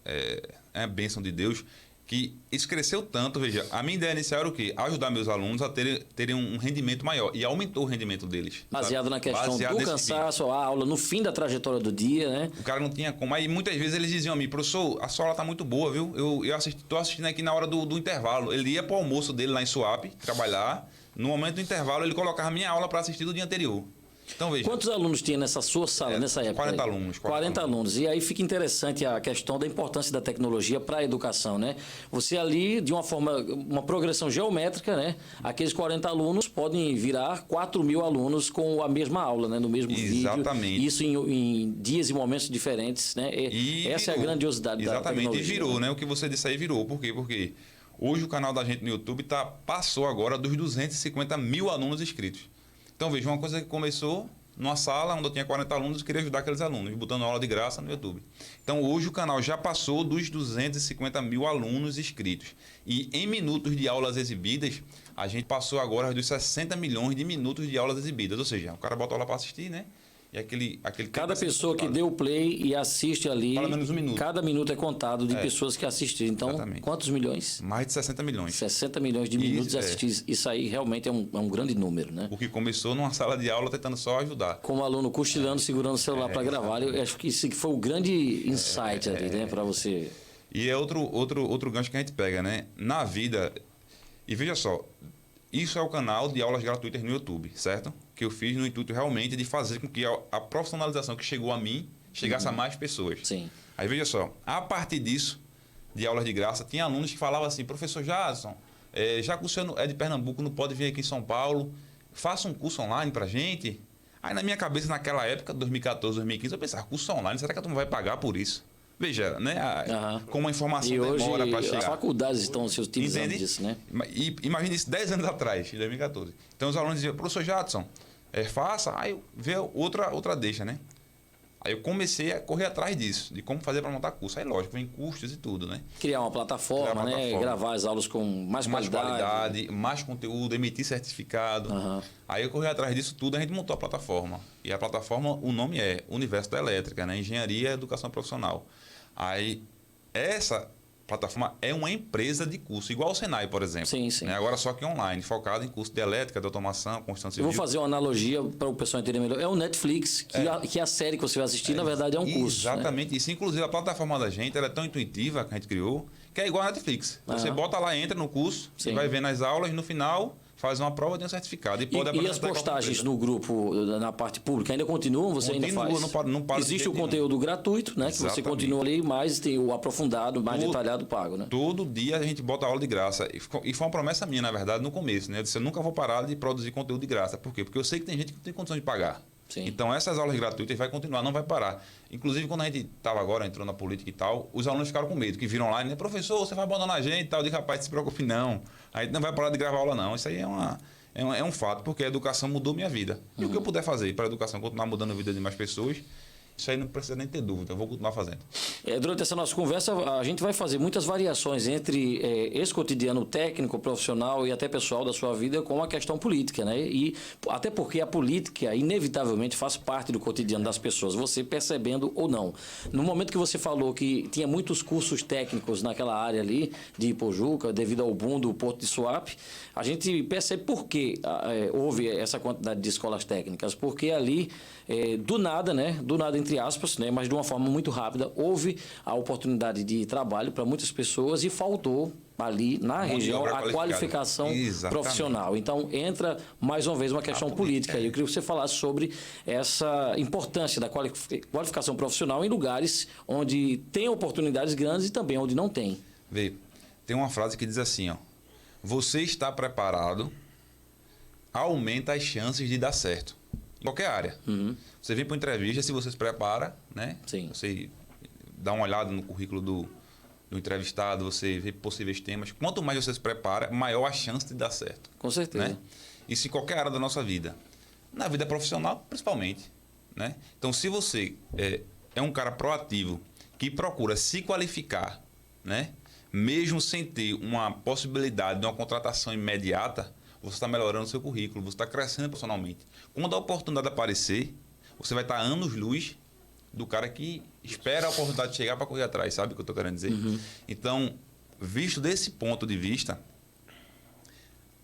É a bênção de Deus, que isso cresceu tanto, veja, a minha ideia inicial era o quê? Ajudar meus alunos a terem um rendimento maior, e aumentou o rendimento deles. Baseado na questão do cansaço, a aula no fim da trajetória do dia, né? O cara não tinha como. Aí muitas vezes eles diziam a mim, professor, a sua aula tá muito boa, viu? Eu tô assistindo aqui na hora do intervalo. Ele ia pro almoço dele lá em Suape, trabalhar, no momento do intervalo ele colocava a minha aula para assistir do dia anterior. Então, veja. Quantos alunos tinha nessa sua sala, nessa época? 40 alunos. 40 alunos. E aí fica interessante a questão da importância da tecnologia para a educação, né? Você ali, de uma forma, uma progressão geométrica, né? Aqueles 40 alunos podem virar 4.000 alunos com a mesma aula, né? No mesmo vídeo. Exatamente. Isso em dias e momentos diferentes, né? Essa é a grandiosidade da tecnologia. Exatamente. E virou, né? O que você disse aí virou. Por quê? Porque hoje o canal da gente no YouTube passou agora dos 250 mil alunos inscritos. Então, veja, uma coisa que começou numa sala onde eu tinha 40 alunos e queria ajudar aqueles alunos, botando aula de graça no YouTube. Então, hoje o canal já passou dos 250 mil alunos inscritos. E em minutos de aulas exibidas, a gente passou agora dos 60 milhões de minutos de aulas exibidas. Ou seja, o cara bota aula para assistir, né? E aquele cada pessoa que deu o play e assiste ali, pelo menos um minuto. Cada minuto é contado de pessoas que assistiram. Então, quantos milhões? Mais de 60 milhões. 60 milhões de minutos assistidos. Isso aí realmente é um grande número, né? O que começou numa sala de aula tentando só ajudar. Como aluno cochilando, segurando o celular para gravar. Eu acho que isso foi o grande insight ali, né? Para você... E é outro gancho que a gente pega, né? Na vida... E veja só, isso é o canal de aulas gratuitas no YouTube, certo? Que eu fiz no intuito realmente de fazer com que a profissionalização que chegou a mim chegasse a mais pessoas. Sim. Aí veja só, a partir disso, de aulas de graça, tinha alunos que falavam assim, professor Jadson, já que o senhor é de Pernambuco, não pode vir aqui em São Paulo, faça um curso online pra gente. Aí na minha cabeça, naquela época, 2014, 2015, eu pensava, curso online, será que a turma vai pagar por isso? Veja, né? Como a informação demora para chegar. As faculdades estão se utilizando disso, né? E imagine isso 10 anos atrás, em 2014. Então os alunos diziam, professor Jadson, faça, aí veio outra deixa, né? Aí eu comecei a correr atrás disso, de como fazer para montar curso. Aí lógico, vem custos e tudo, né? Criar uma plataforma, né? Gravar as aulas com mais qualidade, mais conteúdo, emitir certificado. Aí eu corri atrás disso tudo, a gente montou a plataforma. E a plataforma, o nome é Universo da Elétrica, né? Engenharia e Educação Profissional. Aí, essa plataforma é uma empresa de curso, igual o Senai, por exemplo. Sim, sim. Né? Agora só que online, focado em curso de elétrica, de automação, construção civil. Eu vou fazer uma analogia para o pessoal entender melhor. É o Netflix, que a série que você vai assistir, na verdade, é um curso. Exatamente. Né? Isso, inclusive, a plataforma da gente ela é tão intuitiva, que a gente criou, que é igual a Netflix. Você bota lá, entra no curso, você vai vendo as aulas, no final... faz uma prova de um certificado. E as postagens no grupo, na parte pública, ainda continuam? Você ainda faz? Não para. Existe o conteúdo gratuito, né? Que você continua ali, mas tem o aprofundado, mais detalhado, pago, né? Todo dia a gente bota aula de graça. E foi uma promessa minha, na verdade, no começo, né? Eu disse, eu nunca vou parar de produzir conteúdo de graça. Por quê? Porque eu sei que tem gente que não tem condição de pagar. Sim. Então, essas aulas gratuitas vai continuar, não vai parar. Inclusive, quando a gente estava agora, entrou na política e tal, os alunos ficaram com medo, que viram online, né? Professor, você vai abandonar a gente e tal. Eu digo, rapaz, não se preocupe, não. A gente não vai parar de gravar aula, não. Isso aí é um fato, porque a educação mudou minha vida. E o que eu puder fazer para a educação continuar mudando a vida de mais pessoas, Isso aí não precisa nem ter dúvida, eu vou continuar fazendo. Durante essa nossa conversa, a gente vai fazer muitas variações entre esse cotidiano técnico, profissional e até pessoal da sua vida com a questão política, né? E até porque a política, inevitavelmente, faz parte do cotidiano das pessoas, você percebendo ou não. No momento que você falou que tinha muitos cursos técnicos naquela área ali de Ipojuca, devido ao boom do Porto de Suape, a gente percebe por que houve essa quantidade de escolas técnicas, porque ali, do nada, entre aspas, né, mas de uma forma muito rápida, houve a oportunidade de trabalho para muitas pessoas e faltou ali na região a qualificação profissional. Então, entra mais uma vez uma questão política. Eu queria que você falasse sobre essa importância da qualificação profissional em lugares onde tem oportunidades grandes e também onde não tem. Vê, tem uma frase que diz assim, ó: você está preparado, aumenta as chances de dar certo. Em qualquer área. Você vem para uma entrevista, se você se prepara, né? Sim. Você dá uma olhada no currículo do entrevistado, você vê possíveis temas. Quanto mais você se prepara, maior a chance de dar certo. Com certeza. Né? Isso em qualquer área da nossa vida. Na vida profissional, principalmente. Né? Então, se você é um cara proativo, que procura se qualificar, né? Mesmo sem ter uma possibilidade de uma contratação imediata, você está melhorando o seu currículo, você está crescendo profissionalmente. Quando a oportunidade aparecer, você vai estar anos-luz do cara que espera a oportunidade de chegar para correr atrás, sabe o que eu estou querendo dizer? Então, visto desse ponto de vista,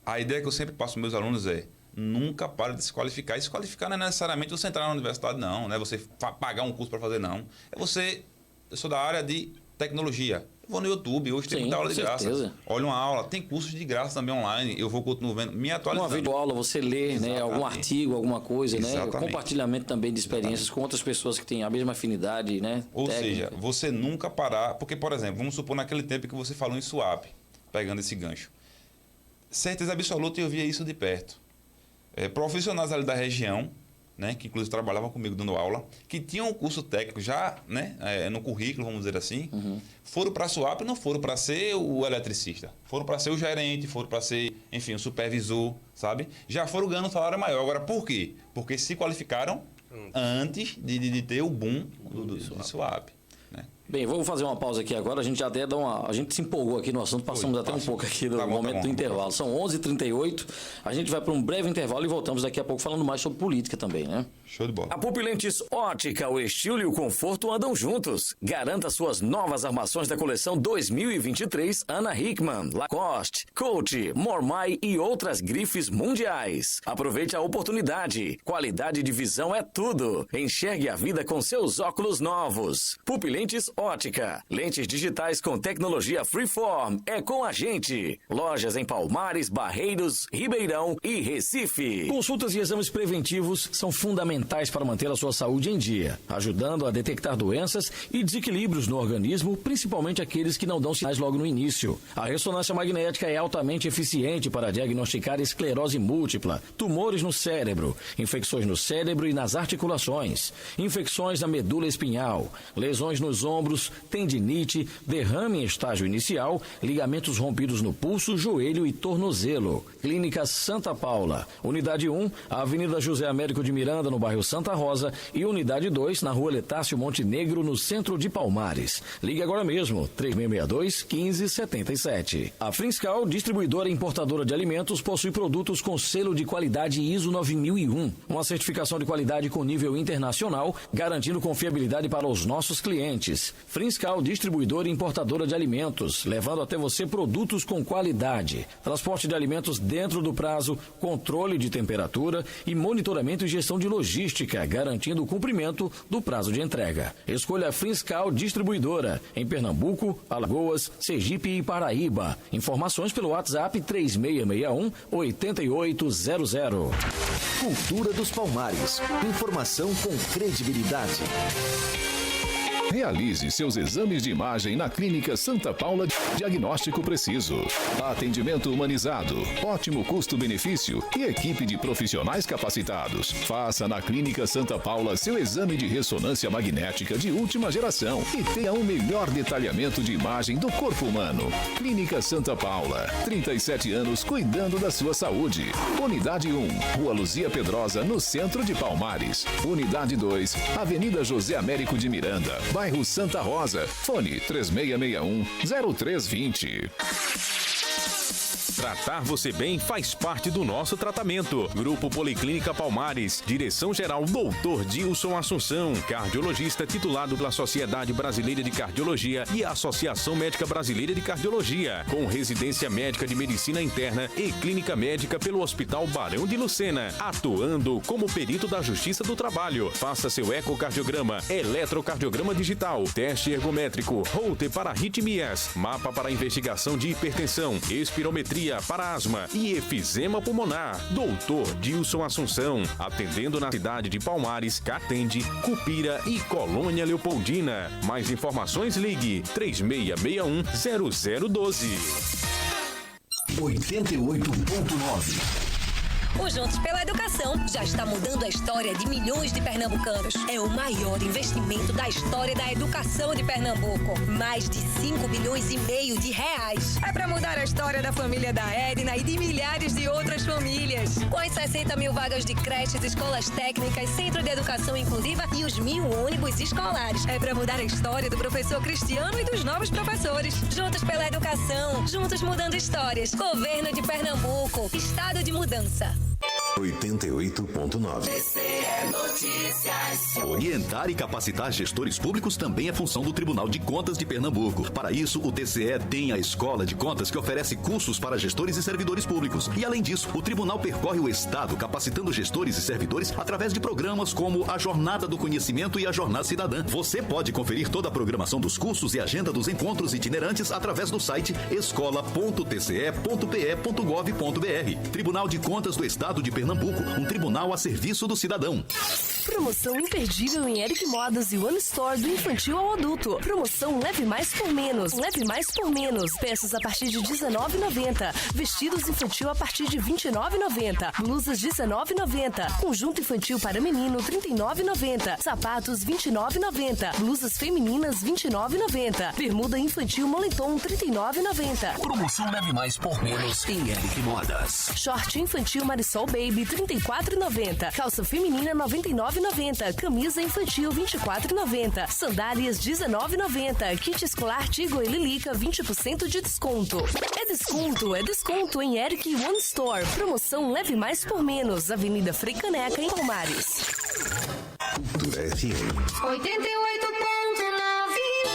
a ideia que eu sempre passo para meus alunos é: nunca pare de se qualificar. E se qualificar não é necessariamente você entrar na universidade, não. Não é você pagar um curso para fazer, não. É você... Eu sou da área de tecnologia. Vou no YouTube, hoje tem muita aula de graça. Olha uma aula, tem cursos de graça também online, eu vou continuar vendo, me atualizando. Uma videoaula, você lê, né, algum artigo, alguma coisa, né? Compartilhamento também de experiências com outras pessoas que têm a mesma afinidade, né? Ou seja, você nunca parar, porque, por exemplo, vamos supor naquele tempo que você falou em Suape, pegando esse gancho. Certeza absoluta, eu via isso de perto. Profissionais ali da região, né, que inclusive trabalhavam comigo dando aula, que tinham um curso técnico já, né, no currículo, vamos dizer assim, foram para a Suape e não foram para ser o eletricista, foram para ser o gerente, foram para ser, enfim, o supervisor, sabe? Já foram ganhando um salário maior. Agora, por quê? Porque se qualificaram antes de ter o boom do Suape. Bem, vamos fazer uma pausa aqui agora. A gente já até a gente se empolgou aqui no assunto, passamos até um pouco aqui do momento do intervalo. São 11h38, a gente vai para um breve intervalo e voltamos daqui a pouco falando mais sobre política também, né? Show de bola. A Pupilentes Ótica, o estilo e o conforto andam juntos. Garanta suas novas armações da coleção 2023 Anna Hickman, Lacoste, Coach, Mormai e outras grifes mundiais. Aproveite a oportunidade. Qualidade de visão é tudo. Enxergue a vida com seus óculos novos. Pupilentes Ótica. Lentes digitais com tecnologia Freeform. É com a gente. Lojas em Palmares, Barreiros, Ribeirão e Recife. Consultas e exames preventivos são fundamentais para manter a sua saúde em dia, ajudando a detectar doenças e desequilíbrios no organismo, principalmente aqueles que não dão sinais logo no início. A ressonância magnética é altamente eficiente para diagnosticar esclerose múltipla, tumores no cérebro, infecções no cérebro e nas articulações, infecções na medula espinhal, lesões nos ombros, tendinite, derrame em estágio inicial, ligamentos rompidos no pulso, joelho e tornozelo. Clínica Santa Paula, Unidade 1, Avenida José Américo de Miranda, no bairro Santa Rosa, e Unidade 2, na Rua Letácio Montenegro, no centro de Palmares. Ligue agora mesmo, 3662-1577. A Frinscal, distribuidora e importadora de alimentos, possui produtos com selo de qualidade ISO 9001, uma certificação de qualidade com nível internacional, garantindo confiabilidade para os nossos clientes. Frinscal, distribuidora e importadora de alimentos, levando até você produtos com qualidade, transporte de alimentos dentro do prazo, controle de temperatura e monitoramento e gestão de logística, garantindo o cumprimento do prazo de entrega. Escolha a Frinscal Distribuidora, em Pernambuco, Alagoas, Sergipe e Paraíba. Informações pelo WhatsApp 3661-8800. Cultura dos Palmares. Informação com credibilidade. Realize seus exames de imagem na Clínica Santa Paula. Diagnóstico preciso, atendimento humanizado, ótimo custo-benefício e equipe de profissionais capacitados. Faça na Clínica Santa Paula seu exame de ressonância magnética de última geração e tenha um melhor detalhamento de imagem do corpo humano. Clínica Santa Paula, 37 anos cuidando da sua saúde. Unidade 1, Rua Luzia Pedrosa, no centro de Palmares. Unidade 2, Avenida José Américo de Miranda, bairro Santa Rosa. Fone 3661-0320. Tratar você bem faz parte do nosso tratamento. Grupo Policlínica Palmares. Direção-geral Dr. Dilson Assunção. Cardiologista titulado pela Sociedade Brasileira de Cardiologia e a Associação Médica Brasileira de Cardiologia. Com residência médica de medicina interna e clínica médica pelo Hospital Barão de Lucena. Atuando como perito da Justiça do Trabalho. Faça seu ecocardiograma, eletrocardiograma digital, teste ergométrico, Holter para arritmias, mapa para investigação de hipertensão, espirometria para asma e efizema pulmonar. Doutor Dilson Assunção, atendendo na cidade de Palmares, Catende, Cupira e Colônia Leopoldina. Mais informações, ligue 3661-0012. 88.9. O Juntos pela Educação já está mudando a história de milhões de pernambucanos. É o maior investimento da história da educação de Pernambuco. Mais de 5,5 bilhões de reais. É para mudar a história da família da Edna e de milhares de outras famílias. Com as 60 mil vagas de creches, escolas técnicas, centro de educação inclusiva e os 1.000 ônibus escolares. É para mudar a história do professor Cristiano e dos novos professores. Juntos pela Educação. Juntos mudando histórias. Governo de Pernambuco. Estado de mudança. 88.9. TCE Notícias. Orientar e capacitar gestores públicos também é função do Tribunal de Contas de Pernambuco. Para isso, o TCE tem a Escola de Contas que oferece cursos para gestores e servidores públicos. E além disso, o tribunal percorre o estado capacitando gestores e servidores através de programas como a Jornada do Conhecimento e a Jornada Cidadã. Você pode conferir toda a programação dos cursos e agenda dos encontros itinerantes através do site escola.tce.pe.gov.br. Tribunal de Contas do Estado de Pernambuco, um tribunal a serviço do cidadão. Promoção imperdível em Eric Modas e One Store do infantil ao adulto. Promoção leve mais por menos. Leve mais por menos. Peças a partir de R$19,90. Vestidos infantil a partir de R$29,90. Blusas R$19,90. Conjunto infantil para menino R$39,90. Sapatos R$29,90. Blusas femininas R$29,90. Bermuda infantil moletom R$39,90. Promoção leve mais por menos em Eric Modas. Short infantil Marisol Baby R$34,90. Calça feminina R$99,90. Camisa infantil R$24,90. Sandálias R$19,90. Kit escolar Tigo e Lilica 20% de desconto. É desconto em Eric One Store. Promoção leve mais por menos. Avenida Frei Caneca em Palmares. Cultura FM 88.9.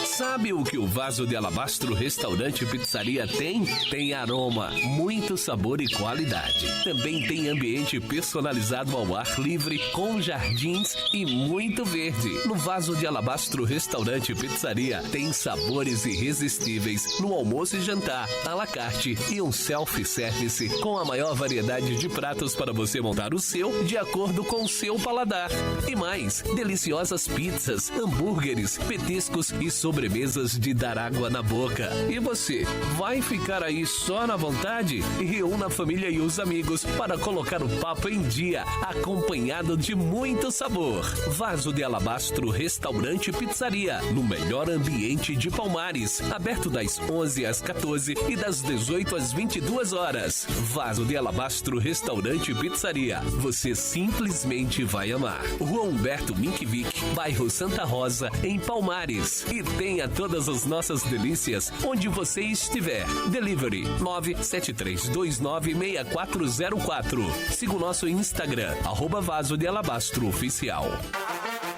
Sabe o que o Vaso de Alabastro Restaurante e Pizzaria tem? Tem aroma, muito sabor e qualidade. Também tem ambiente personalizado ao ar livre, com jardins e muito verde. No Vaso de Alabastro Restaurante e Pizzaria tem sabores irresistíveis no almoço e jantar, à la carte e um self-service com a maior variedade de pratos para você montar o seu de acordo com o seu paladar. E mais, deliciosas pizzas, hambúrgueres, petiscos e sobremesas de dar água na boca. E você, vai ficar aí só na vontade? Reúna a família e os amigos para colocar o papo em dia, acompanhado de muito sabor. Vaso de Alabastro Restaurante e Pizzaria, no melhor ambiente de Palmares, aberto das 11 às 14 e das 18 às 22 horas. Vaso de Alabastro Restaurante e Pizzaria, você simplesmente vai amar. Rua Humberto Minkivic, bairro Santa Rosa, em Palmares. E tenha todas as nossas delícias onde você estiver. Delivery 973296404. Siga o nosso Instagram, @Vaso de Alabastro Oficial.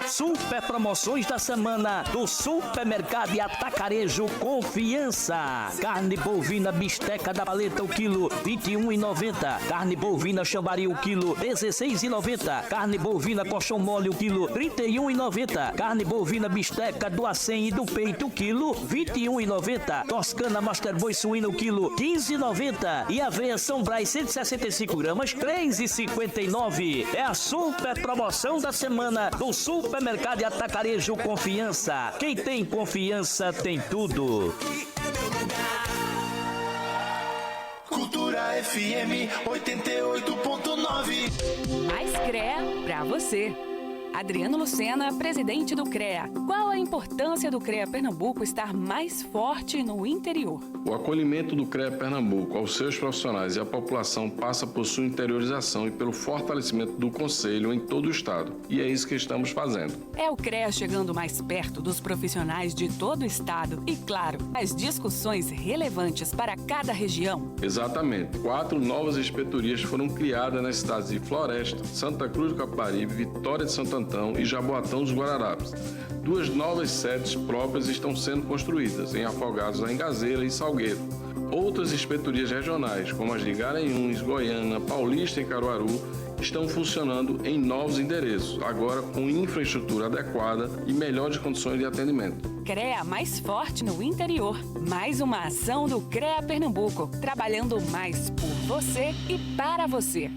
Super promoções da semana do Supermercado e Atacarejo Confiança. Carne bovina bisteca da paleta o quilo R$21,90. Carne bovina chambari o quilo R$16,90. Carne bovina colchão mole o quilo R$31,90. Carne bovina bisteca do acém e do peito o quilo R$21,90. Toscana Master Boi suíno o quilo R$15,90. E aveia São Brás 165 gramas R$3,59. É a super promoção da semana do Supermercado e Atacarejo Confiança. Quem tem confiança tem tudo. FM 88.9. Mais CREA pra você. Adriano Lucena, presidente do CREA. Qual a importância do CREA Pernambuco estar mais forte no interior? O acolhimento do CREA Pernambuco aos seus profissionais e à população passa por sua interiorização e pelo fortalecimento do Conselho em todo o Estado. E é isso que estamos fazendo. É o CREA chegando mais perto dos profissionais de todo o Estado e, claro, as discussões relevantes para cada região. Exatamente. 4 novas inspetorias foram criadas nas cidades de Floresta, Santa Cruz do Capibaribe, Vitória de Santo Antão e Jaboatão dos Guararapes. 2 novas sedes próprias estão sendo construídas, em Afogados da Engazeira e Salgueiro. Outras inspetorias regionais, como as de Garanhuns, Goiânia, Paulista e Caruaru, estão funcionando em novos endereços, agora com infraestrutura adequada e melhores condições de atendimento. CREA mais forte no interior. Mais uma ação do CREA Pernambuco, trabalhando mais por você e para você.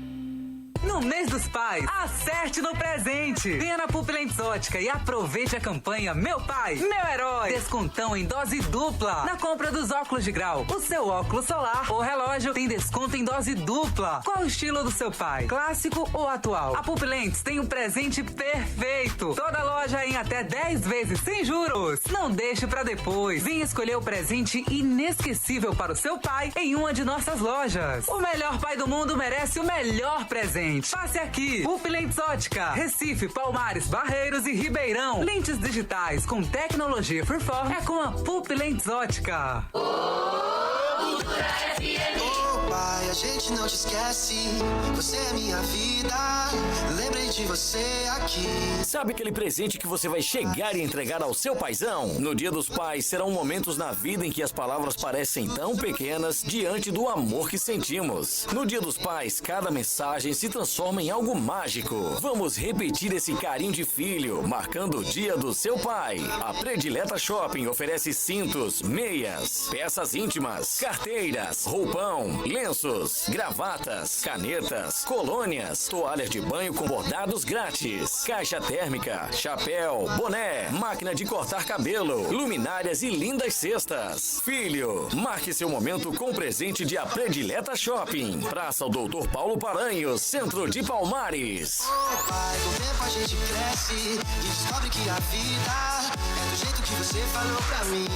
No mês dos pais, acerte no presente. Venha na Pupilentes Ótica e aproveite a campanha Meu Pai, Meu Herói. Descontão em dose dupla. Na compra dos óculos de grau, o seu óculos solar ou relógio tem desconto em dose dupla. Qual o estilo do seu pai? Clássico ou atual? A Pupilentes tem um presente perfeito. Toda loja em até 10 vezes sem juros. Não deixe pra depois. Venha escolher o presente inesquecível para o seu pai em uma de nossas lojas. O melhor pai do mundo merece o melhor presente. Passe aqui. Pupilentes Ótica, Recife, Palmares, Barreiros e Ribeirão. Lentes digitais com tecnologia Freeform é com a Pupilentes Ótica. Pai, a gente não te esquece, você é minha vida, lembrei de você aqui. Sabe aquele presente que você vai chegar e entregar ao seu paizão? No Dia dos Pais, serão momentos na vida em que as palavras parecem tão pequenas diante do amor que sentimos. No Dia dos Pais, cada mensagem se transforma em algo mágico. Vamos repetir esse carinho de filho, marcando o dia do seu pai. A Predileta Shopping oferece cintos, meias, peças íntimas, carteiras, roupão, lenços, gravatas, canetas, colônias, toalhas de banho com bordados grátis, caixa térmica, chapéu, boné, máquina de cortar cabelo, luminárias e lindas cestas. Filho, marque seu momento com presente de A Predileta Shopping. Praça Doutor Paulo Paranhos, centro de Palmares. Pai, com o tempo a gente cresce e descobre que a vida é do jeito que você falou pra mim.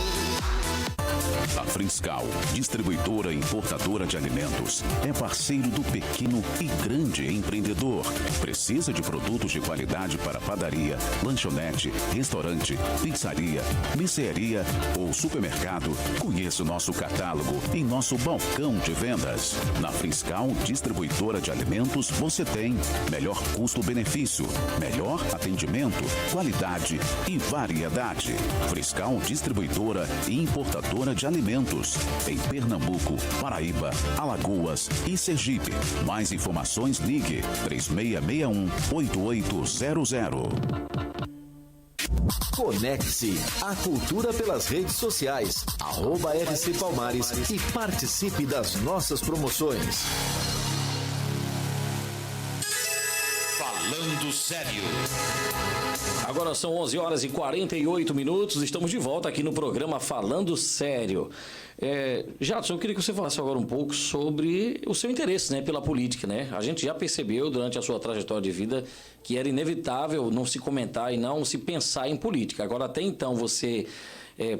A Friscal, distribuidora e importadora de alimentos, é parceiro do pequeno e grande empreendedor. Precisa de produtos de qualidade para padaria, lanchonete, restaurante, pizzaria, mercearia ou supermercado? Conheça o nosso catálogo em nosso balcão de vendas. Na Friscal, distribuidora de alimentos, você tem melhor custo-benefício, melhor atendimento, qualidade e variedade. Friscal, distribuidora e importadora de alimentos em Pernambuco, Paraíba, Alagoas e Sergipe. Mais informações, ligue 3661-8800. Conecte-se à cultura pelas redes sociais, @RC Palmares e participe das nossas promoções. Falando sério. Agora são 11 horas e 48 minutos. Estamos de volta aqui no programa Falando Sério. Jadson, eu queria que você falasse agora um pouco sobre o seu interesse, né, pela política, né? A gente já percebeu durante a sua trajetória de vida que era inevitável não se comentar e não se pensar em política. Agora, até então, você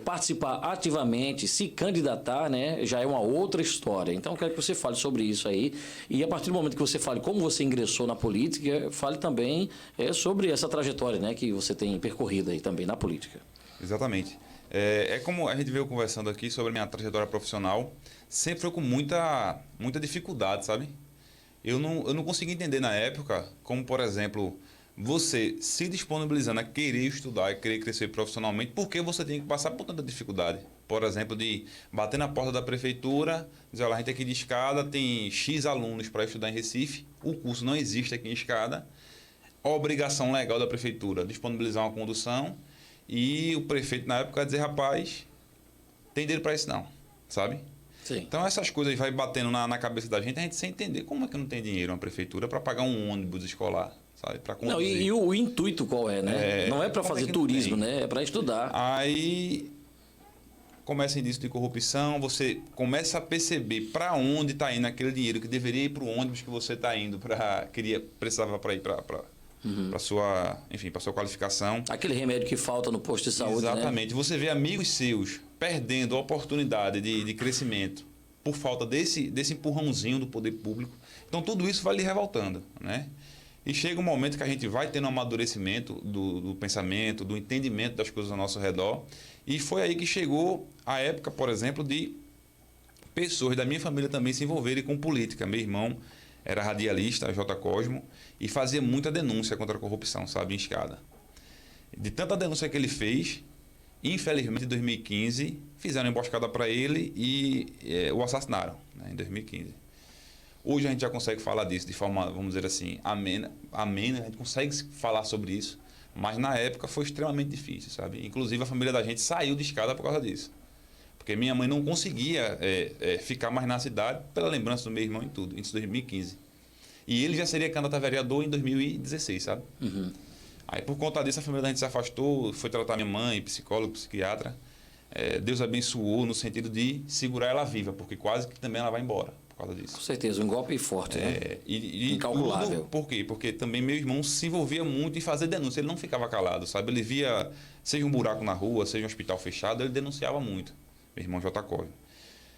participar ativamente, se candidatar, né, já é uma outra história. Então, eu quero que você fale sobre isso aí. E a partir do momento que você fale como você ingressou na política, fale também sobre essa trajetória, né, que você tem percorrido aí também na política. Exatamente. É como a gente veio conversando aqui sobre a minha trajetória profissional, sempre foi com muita dificuldade, sabe? Eu não consegui entender na época como, por exemplo, você se disponibilizando a querer estudar e querer crescer profissionalmente, por que você tem que passar por tanta dificuldade? Por exemplo, de bater na porta da prefeitura, dizer, olha, a gente aqui de Escada tem X alunos para estudar em Recife, o curso não existe aqui em Escada, obrigação legal da prefeitura, disponibilizar uma condução, e o prefeito na época dizer, rapaz, tem dinheiro para isso não, sabe? Sim. Então essas coisas vai batendo na cabeça da gente, a gente sem entender como é que não tem dinheiro uma prefeitura para pagar um ônibus escolar, sabe? Pra conduzir. Não, e o intuito qual é, né? Não é para fazer turismo, né? É para estudar. Aí começa indício de corrupção, você começa a perceber para onde está indo aquele dinheiro que deveria ir para o ônibus que você está indo, precisava para ir para sua, enfim, para sua qualificação. Aquele remédio que falta no posto de saúde, exatamente. Né? Você vê amigos seus perdendo a oportunidade de crescimento por falta desse empurrãozinho do poder público. Então, tudo isso vai lhe revoltando, né? E chega um momento que a gente vai tendo um amadurecimento do pensamento, do entendimento das coisas ao nosso redor. E foi aí que chegou a época, por exemplo, de pessoas da minha família também se envolverem com política. Meu irmão era radialista, J. Cosmo, e fazia muita denúncia contra a corrupção, sabe, em Escada. De tanta denúncia que ele fez, infelizmente, em 2015, fizeram uma emboscada para ele e o assassinaram, né, em 2015. Hoje a gente já consegue falar disso de forma, vamos dizer assim, amena, a gente consegue falar sobre isso, mas na época foi extremamente difícil, sabe? Inclusive a família da gente saiu de Escada por causa disso. Porque minha mãe não conseguia ficar mais na cidade pela lembrança do meu irmão e tudo, isso em 2015. E ele já seria candidato a vereador em 2016, sabe? Uhum. Aí por conta disso a família da gente se afastou, foi tratar minha mãe, psicólogo, psiquiatra. Deus abençoou no sentido de segurar ela viva, porque quase que também ela vai embora por causa disso. Com certeza, um golpe forte, né? Incalculável. Tudo, por quê? Porque também meu irmão se envolvia muito em fazer denúncia, ele não ficava calado, sabe? Ele via, seja um buraco na rua, seja um hospital fechado, ele denunciava muito, meu irmão J. Cosmo.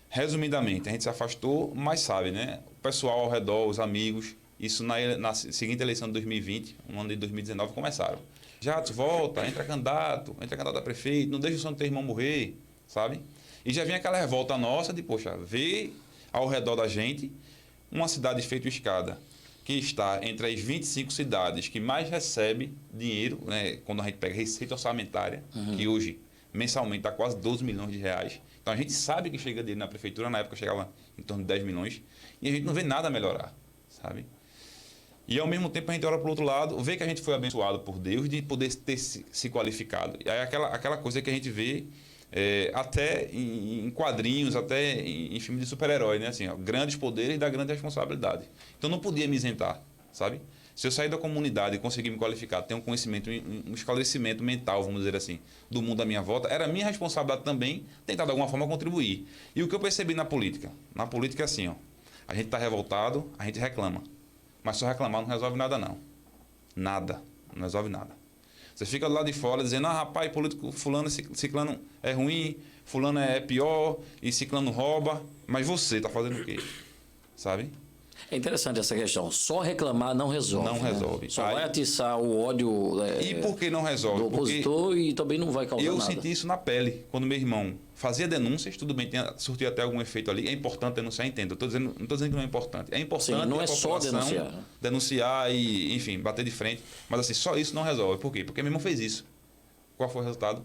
Resumidamente, a gente se afastou, mas sabe, né? O pessoal ao redor, os amigos, isso na seguinte eleição de 2020, no ano de 2019, começaram. Jadson, volta, entra candidato a prefeito, não deixa o seu irmão morrer, sabe? E já vinha aquela revolta nossa de, poxa, ver ao redor da gente uma cidade feita Escada, que está entre as 25 cidades que mais recebe dinheiro, né, quando a gente pega receita orçamentária, que hoje, mensalmente, está quase 12 milhões de reais. Então, a gente sabe que chega dele na prefeitura, na época chegava em torno de 10 milhões, e a gente não vê nada melhorar, sabe? E, ao mesmo tempo, a gente olha para o outro lado, vê que a gente foi abençoado por Deus de poder ter se qualificado. E aí, aquela coisa que a gente vê até em quadrinhos, até em filmes de super-herói, né? Assim, ó, grandes poderes dá grande responsabilidade. Então, não podia me isentar, sabe? Se eu sair da comunidade e conseguir me qualificar, ter um conhecimento, um esclarecimento mental, vamos dizer assim, do mundo à minha volta, era minha responsabilidade também tentar, de alguma forma, contribuir. E o que eu percebi na política? Na política é assim, ó, a gente está revoltado, a gente reclama. Mas só reclamar não resolve nada, não. Nada. Não resolve nada. Você fica do lado de fora dizendo, rapaz, político fulano, ciclano é ruim, fulano é pior e ciclano rouba. Mas você está fazendo o quê? Sabe? É interessante essa questão. Só reclamar não resolve. Não resolve. Só vai atiçar o ódio e por que não resolve? Do opositor e também não vai causar nada. Eu senti isso na pele. Quando meu irmão fazia denúncias, tudo bem, surtia até algum efeito ali. É importante denunciar, entendo. Não estou dizendo que não é importante. É importante. Sim, não é só denunciar. Denunciar e, enfim, bater de frente. Mas assim, só isso não resolve. Por quê? Porque meu irmão fez isso. Qual foi o resultado?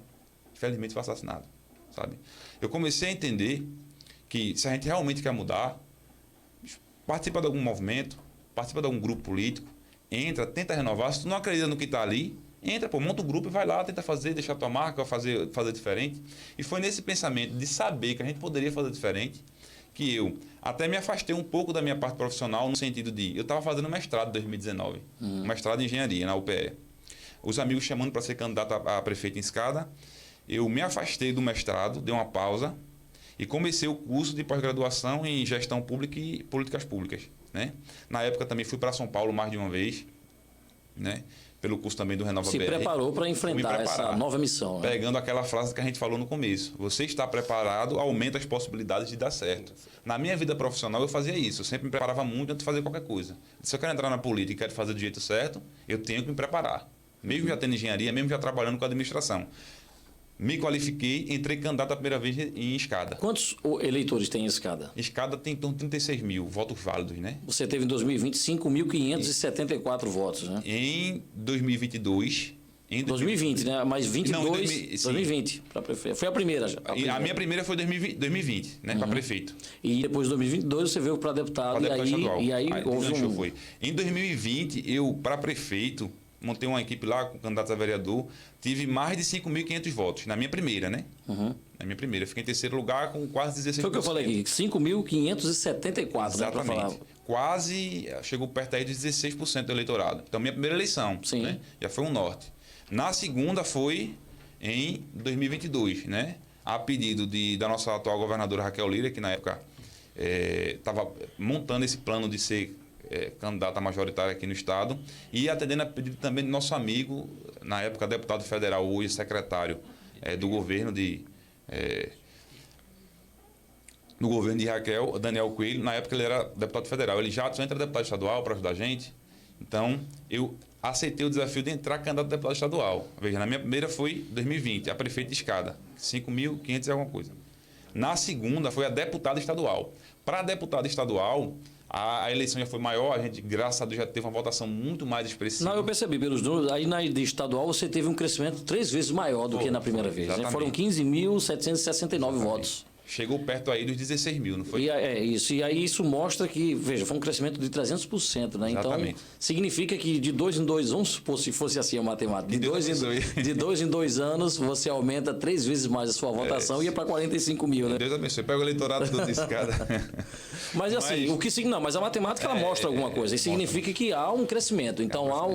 Infelizmente foi assassinado. Sabe? Eu comecei a entender que se a gente realmente quer mudar, participa de algum movimento, participa de algum grupo político, entra, tenta renovar. Se tu não acredita no que está ali, entra, monta um grupo e vai lá, tenta fazer, deixar tua marca, fazer diferente. E foi nesse pensamento de saber que a gente poderia fazer diferente que eu até me afastei um pouco da minha parte profissional no sentido de... Eu estava fazendo mestrado em 2019, mestrado em engenharia na UPE. Os amigos chamando para ser candidato a prefeito em Escada, eu me afastei do mestrado, dei uma pausa, e comecei o curso de pós-graduação em gestão pública e políticas públicas, né? Na época também fui para São Paulo mais de uma vez, né? Pelo curso também do Renova BR. Se preparou para enfrentar essa nova missão, né? Pegando aquela frase que a gente falou no começo. Você está preparado, aumenta as possibilidades de dar certo. Na minha vida profissional eu fazia isso. Eu sempre me preparava muito antes de fazer qualquer coisa. Se eu quero entrar na política e quero fazer do jeito certo, eu tenho que me preparar. Mesmo já tendo engenharia, mesmo já trabalhando com administração. Me qualifiquei, entrei candidato a primeira vez em Escada. Quantos eleitores tem em Escada? Escada tem em torno de 36 mil votos válidos, né? Você teve em 2020 5.574 votos, né? Em 2022... Em 2020, né? Mas 22... Não, 2020, para prefeito. Foi a primeira já. A minha primeira foi 2020, né? Para prefeito. E depois de 2022 você veio para deputado, e aí houve um... Foi. Em 2020, eu, para prefeito... Montei uma equipe lá com candidatos a vereador. Tive mais de 5.500 votos. Na minha primeira, né? Na minha primeira. Fiquei em terceiro lugar com quase 16%. Foi o que eu falei aqui. 5.574, exatamente. Né? Quase chegou perto aí de 16% do eleitorado. Então, minha primeira eleição. Sim. Né? Já foi um norte. Na segunda foi em 2022, né? a pedido da nossa atual governadora Raquel Lira, que na época estava montando esse plano de ser candidata majoritária aqui no Estado, e atendendo a pedido também do nosso amigo, na época deputado federal, hoje secretário do governo no governo de Raquel, Daniel Coelho. Na época ele era deputado federal, ele já entra deputado estadual para ajudar a gente. Então, eu aceitei o desafio de entrar candidato a deputado estadual. Veja, na minha primeira foi 2020, a prefeita de Escada, 5.500 e alguma coisa. Na segunda foi a deputada estadual. Para a deputada estadual, a eleição já foi maior, a gente, graças a Deus, já teve uma votação muito mais expressiva. Não, eu percebi pelos números, aí na de estadual você teve um crescimento 3 vezes maior do que na primeira vez. Né? Foram 15.769 votos. Chegou perto aí dos 16 mil, não foi? Isso. E aí isso mostra que, veja, foi um crescimento de 300%, né? Exatamente. Então, significa que de 2 em 2, vamos supor, se fosse assim a matemática, de 2 em 2 anos, você aumenta 3 vezes mais a sua votação e ia para 45 mil, né? Deus abençoe. Pega o eleitorado todo de Escada. Mas assim, mas a matemática ela mostra alguma coisa. E significa que há um crescimento. Então, há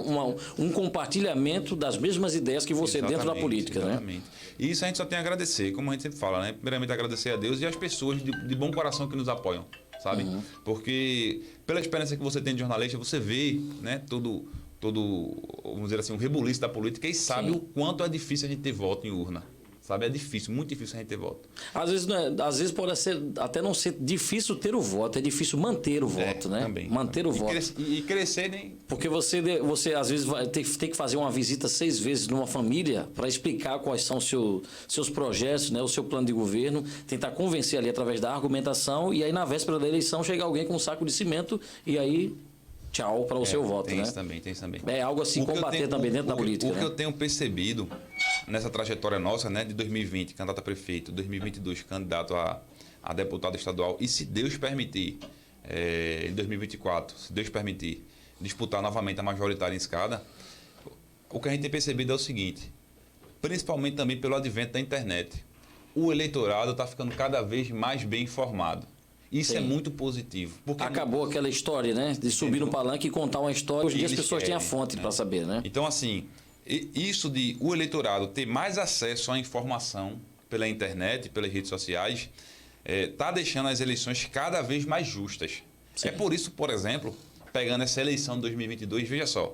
um compartilhamento das mesmas ideias que você dentro da política, exatamente. Né? E isso a gente só tem a agradecer, como a gente sempre fala, né? Primeiramente agradecer a Deus e as pessoas de bom coração que nos apoiam, sabe? Porque pela experiência que você tem de jornalista, você vê, né, todo, vamos dizer assim, um rebuliço da política e sabe o quanto é difícil a gente ter voto em urna. Sabe, é difícil, muito difícil a gente ter voto. Às vezes pode até não ser difícil ter o voto, é difícil manter o voto, né? Também. Manter o voto. E crescer, nem... Porque você às vezes vai ter que fazer uma visita 6 vezes numa família para explicar quais são seus projetos, né? O seu plano de governo, tentar convencer ali através da argumentação, e aí na véspera da eleição chega alguém com um saco de cimento e aí... Tchau para o seu voto, tem né? Tem isso também. É algo assim combater também dentro da política. O que eu tenho percebido nessa trajetória nossa, né, de 2020, candidato a prefeito, 2022, candidato a deputado estadual, e se Deus permitir, em 2024, se Deus permitir, disputar novamente a majoritária em Escada, o que a gente tem percebido é o seguinte, principalmente também pelo advento da internet, o eleitorado está ficando cada vez mais bem informado. Isso é muito positivo. Porque acabou aquela história, né? De subir no palanque e contar uma história. Hoje em dia as pessoas têm a fonte para saber, né? Então, assim, isso de o eleitorado ter mais acesso à informação pela internet, pelas redes sociais, está deixando as eleições cada vez mais justas. Sim. É por isso, por exemplo, pegando essa eleição de 2022, veja só.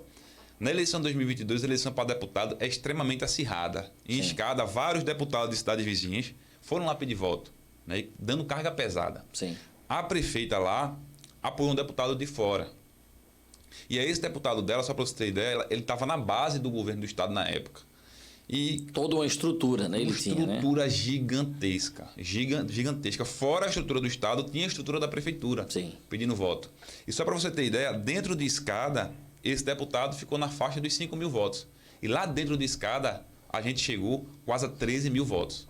Na eleição de 2022, a eleição para deputado é extremamente acirrada. Em Escada, vários deputados de cidades vizinhas foram lá pedir voto, né? Dando carga pesada. Sim. A prefeita lá apoiou um deputado de fora. E aí esse deputado dela, só para você ter ideia, ele estava na base do governo do estado na época. E toda uma estrutura, né? Ele tinha, né? Uma estrutura gigantesca. Gigantesca. Fora a estrutura do estado, tinha a estrutura da prefeitura. Sim. Pedindo voto. E só para você ter ideia, dentro de Escada, esse deputado ficou na faixa dos 5 mil votos. E lá dentro de Escada, a gente chegou quase a 13 mil votos.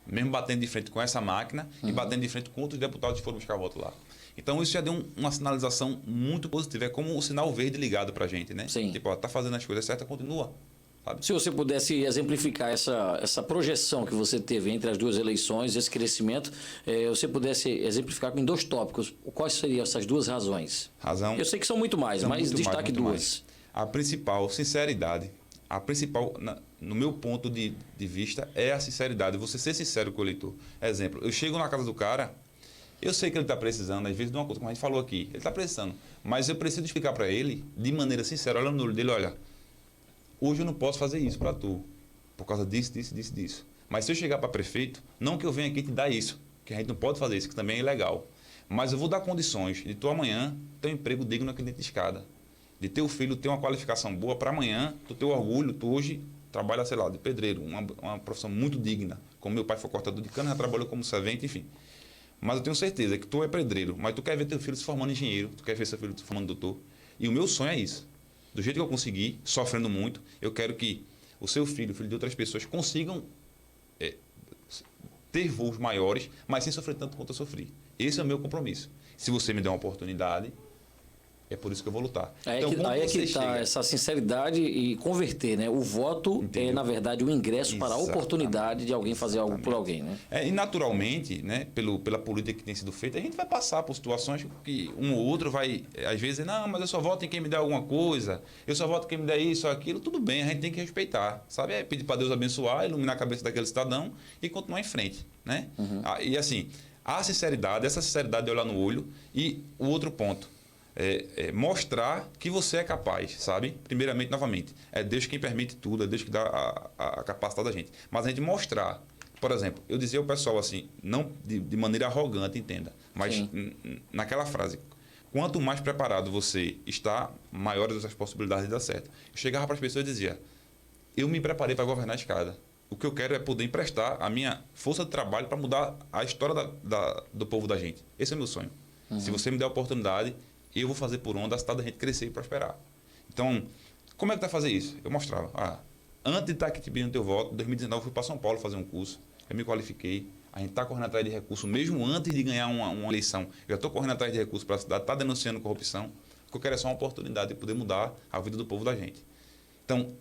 Mesmo batendo de frente com essa máquina e batendo de frente com outros deputados que foram buscar voto lá. Então, isso já deu uma sinalização muito positiva. É como o sinal verde ligado para a gente, né? Sim. Tipo, tá fazendo as coisas certas, continua. Sabe? Se você pudesse exemplificar essa projeção que você teve entre as duas eleições, esse crescimento, você pudesse exemplificar com 2 tópicos, quais seriam essas 2 razões? Eu sei que são muito mais, mas destaque 2. A principal, sinceridade. A principal, no meu ponto de vista, é a sinceridade. Você ser sincero com o eleitor. Exemplo, eu chego na casa do cara, eu sei que ele está precisando, às vezes, de uma coisa, como a gente falou aqui. Ele está precisando. Mas eu preciso explicar para ele, de maneira sincera, olhando no olho dele, olha, hoje eu não posso fazer isso para tu, por causa disso. Mas se eu chegar para prefeito, não que eu venha aqui te dar isso, que a gente não pode fazer isso, que também é ilegal. Mas eu vou dar condições de tu amanhã ter um emprego digno aqui dentro de Escada. De teu filho ter uma qualificação boa para amanhã, tu ter orgulho, tu hoje trabalha, sei lá, de pedreiro, uma profissão muito digna. Como meu pai foi cortador de cana, já trabalhou como servente, enfim. Mas eu tenho certeza que tu é pedreiro, mas tu quer ver teu filho se formando engenheiro, tu quer ver seu filho se formando doutor. E o meu sonho é isso. Do jeito que eu consegui, sofrendo muito, eu quero que o seu filho, o filho de outras pessoas, consigam ter voos maiores, mas sem sofrer tanto quanto eu sofri. Esse é o meu compromisso. Se você me der uma oportunidade, É por isso que eu vou lutar. Aí é que está essa sinceridade e converter, né? O voto é, na verdade, o ingresso para a oportunidade de alguém fazer algo por alguém, né? E naturalmente, né, pela política que tem sido feita, a gente vai passar por situações que um ou outro vai, às vezes, dizer, não, mas eu só voto em quem me der alguma coisa, eu só voto em quem me der isso ou aquilo. Tudo bem, a gente tem que respeitar, sabe? É pedir para Deus abençoar, iluminar a cabeça daquele cidadão e continuar em frente, né? E assim, a sinceridade, essa sinceridade de olhar no olho. E o outro ponto, mostrar que você é capaz, sabe? Primeiramente, novamente, é Deus quem permite tudo, é Deus que dá a capacidade da gente. Mas a gente mostrar, por exemplo, eu dizia ao pessoal assim, não de maneira arrogante, entenda, mas naquela frase, quanto mais preparado você está, maiores as possibilidades de dar certo. Eu chegava para as pessoas e dizia, eu me preparei para governar a escada. O que eu quero é poder emprestar a minha força de trabalho para mudar a história do povo da gente. Esse é o meu sonho. Se você me der a oportunidade, eu vou fazer por onde a cidade da gente crescer e prosperar. Então, como é que tá fazer isso? Eu mostrava. Antes de estar aqui te pedindo teu voto, em 2019 eu fui para São Paulo fazer um curso, eu me qualifiquei, a gente está correndo atrás de recursos, mesmo antes de ganhar uma eleição. Eu já estou correndo atrás de recursos para a cidade, está denunciando corrupção, o que eu quero é só uma oportunidade de poder mudar a vida do povo da gente. Então,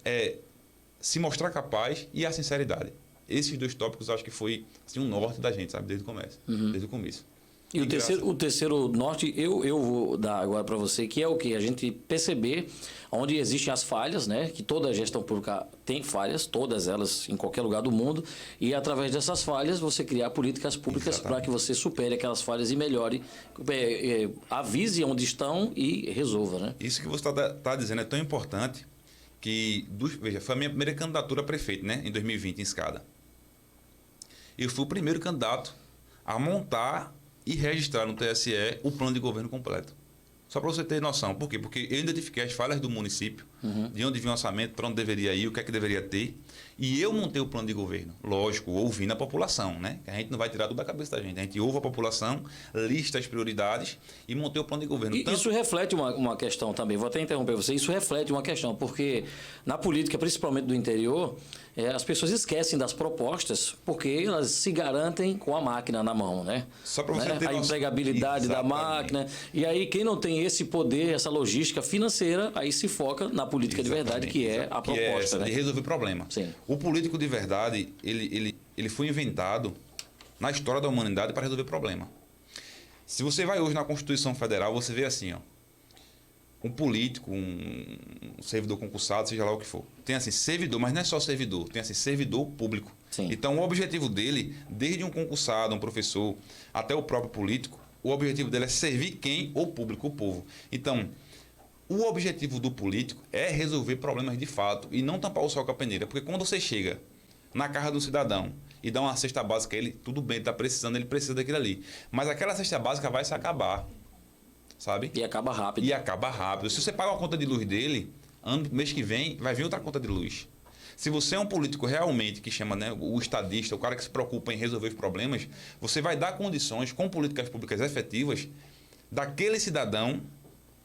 se mostrar capaz e a sinceridade. Esses dois tópicos eu acho que foi assim, um norte da gente, sabe, desde o começo. Desde o começo. E o terceiro norte, eu vou dar agora para você, que é o que? A gente perceber onde existem as falhas, né? Que toda gestão pública tem falhas, todas elas em qualquer lugar do mundo, e através dessas falhas você criar políticas públicas para que você supere aquelas falhas e melhore, avise onde estão e resolva, né? Isso que você está dizendo é tão importante que, veja, foi a minha primeira candidatura a prefeito, né? Em 2020, em Escada. Eu fui o primeiro candidato a montar e registrar no TSE o plano de governo completo. Só para você ter noção. Por quê? Porque eu identifiquei as falhas do município, de onde vinha o orçamento, para onde deveria ir, o que é que deveria ter. E eu montei o plano de governo. Lógico, ouvindo a população, né? A gente não vai tirar tudo da cabeça da gente. A gente ouve a população, lista as prioridades e montei o plano de governo. E isso reflete uma questão também. Vou até interromper você. Isso reflete uma questão, porque na política, principalmente do interior, as pessoas esquecem das propostas porque elas se garantem com a máquina na mão, né? Só para você ter a empregabilidade da máquina. E aí quem não tem esse poder, essa logística financeira, aí se foca na política de verdade, que é a proposta, né? De resolver problema. Sim. O político de verdade, ele foi inventado na história da humanidade para resolver problema. Se você vai hoje na Constituição Federal, você vê assim, um político, um servidor concursado, seja lá o que for. Tem assim, servidor, mas não é só servidor, tem assim, servidor público. Sim. Então, o objetivo dele, desde um concursado, um professor, até o próprio político, o objetivo dele é servir quem? O público, o povo. Então, o objetivo do político é resolver problemas de fato e não tampar o sol com a peneira. Porque quando você chega na casa do cidadão e dá uma cesta básica a ele, tudo bem, ele está precisando, ele precisa daquilo ali. Mas aquela cesta básica vai se acabar, sabe? E acaba rápido. E acaba rápido. Se você paga a conta de luz dele, mês que vem vai vir outra conta de luz. Se você é um político realmente que chama, né, o estadista, o cara que se preocupa em resolver os problemas, você vai dar condições com políticas públicas efetivas daquele cidadão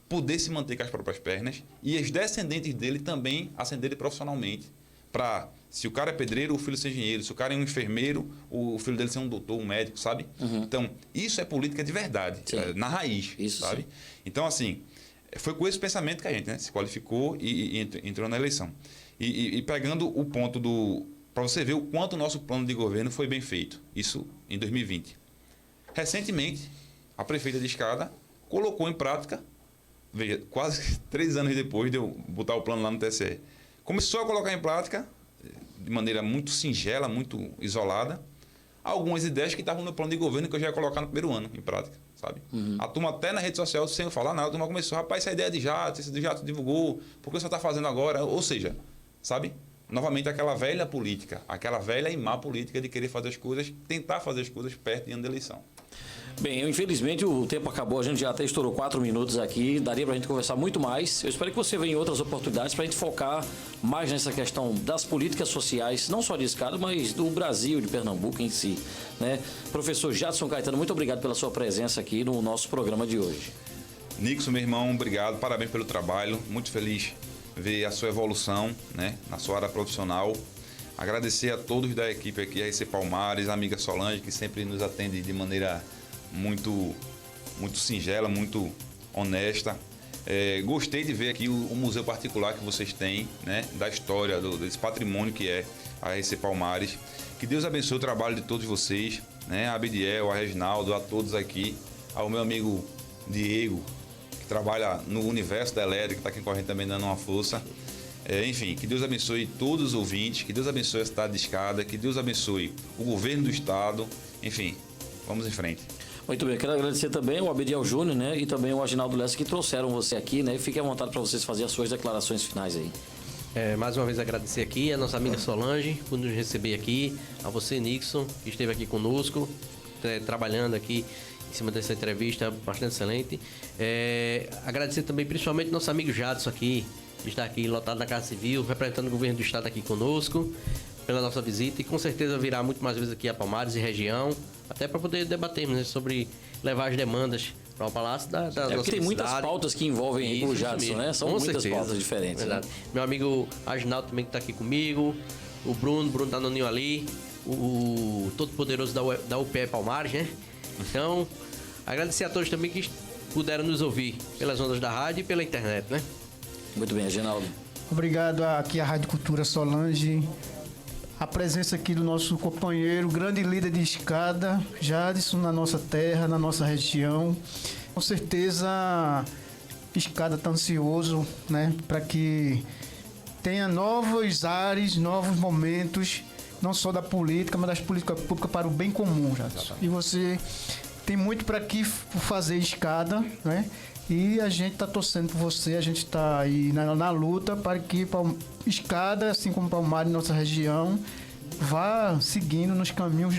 poder se manter com as próprias pernas e os descendentes dele também ascenderem profissionalmente. Para, se o cara é pedreiro, o filho ser engenheiro. Se o cara é um enfermeiro, o filho dele ser um doutor, um médico, sabe? Então, isso é política de verdade, na raiz, isso, sabe? Sim. Então, assim, foi com esse pensamento que a gente, né, se qualificou e entrou na eleição. E pegando o ponto para você ver o quanto o nosso plano de governo foi bem feito. Isso em 2020. Recentemente, a prefeita de Escada colocou em prática, veja, quase 3 anos depois de eu botar o plano lá no TSE. Começou a colocar em prática, de maneira muito singela, muito isolada, algumas ideias que estavam no plano de governo que eu já ia colocar no primeiro ano em prática, sabe? A turma até na rede social, sem eu falar nada, a turma começou, rapaz, essa ideia de jato, esse de jato divulgou, por que você está fazendo agora? Ou seja, sabe? Novamente aquela velha política, aquela velha e má política de querer fazer as coisas, tentar fazer as coisas perto de ano da eleição. Bem, infelizmente o tempo acabou, a gente já até estourou 4 minutos aqui, daria pra gente conversar muito mais. Eu espero que você venha em outras oportunidades pra gente focar mais nessa questão das políticas sociais, não só de Escada, mas do Brasil, de Pernambuco em si, né? Professor Jadson Caetano, muito obrigado pela sua presença aqui no nosso programa de hoje. Nixon, meu irmão, obrigado, parabéns pelo trabalho, muito feliz ver a sua evolução, né, na sua área profissional. Agradecer a todos da equipe aqui, a RC Palmares, a amiga Solange, que sempre nos atende de maneira muito singela, muito honesta. Gostei de ver aqui o museu particular que vocês têm, né, da história, desse patrimônio que é a RC Palmares. Que Deus abençoe o trabalho de todos vocês, né, a Abidiel, a Reginaldo, a todos aqui, ao meu amigo Diego, que trabalha no universo da elétrica, que está aqui correndo também dando uma força. Enfim, que Deus abençoe todos os ouvintes, que Deus abençoe a cidade de Escada, que Deus abençoe o governo do estado. Enfim, vamos em frente. Muito bem, quero agradecer também o Abidiel Júnior, né, e também o Aginaldo Lessa que trouxeram você aqui, né, e fiquem à vontade para vocês fazerem as suas declarações finais aí. Mais uma vez agradecer aqui a nossa amiga Solange por nos receber aqui, a você, Nixon, que esteve aqui conosco, trabalhando aqui em cima dessa entrevista bastante excelente. Agradecer também principalmente nosso amigo Jadson aqui, que está aqui lotado na Casa Civil, representando o governo do estado aqui conosco, pela nossa visita, e com certeza virá muito mais vezes aqui a Palmares e região, até para poder debatermos, né, sobre levar as demandas para o Palácio da nossa porque tem muitas cidade. Pautas que envolvem o Jadson, né? São muitas pautas diferentes. Né? Meu amigo Aginaldo também que está aqui comigo, o Bruno está no ninho ali, o todo-poderoso da UPE Palmares, né? Então, agradecer a todos também que puderam nos ouvir pelas ondas da rádio e pela internet, né? Muito bem, Aginaldo. Obrigado aqui à Rádio Cultura Solange, a presença aqui do nosso companheiro, grande líder de Escada, Jadson, na nossa terra, na nossa região. Com certeza, Escada está ansioso, né, para que tenha novos ares, novos momentos, não só da política, mas das políticas públicas para o bem comum, Jadson. E você tem muito para que fazer Escada, né? E a gente está torcendo por você, a gente está aí na luta para que Escada, assim como Palmares, nossa região, vá seguindo nos caminhos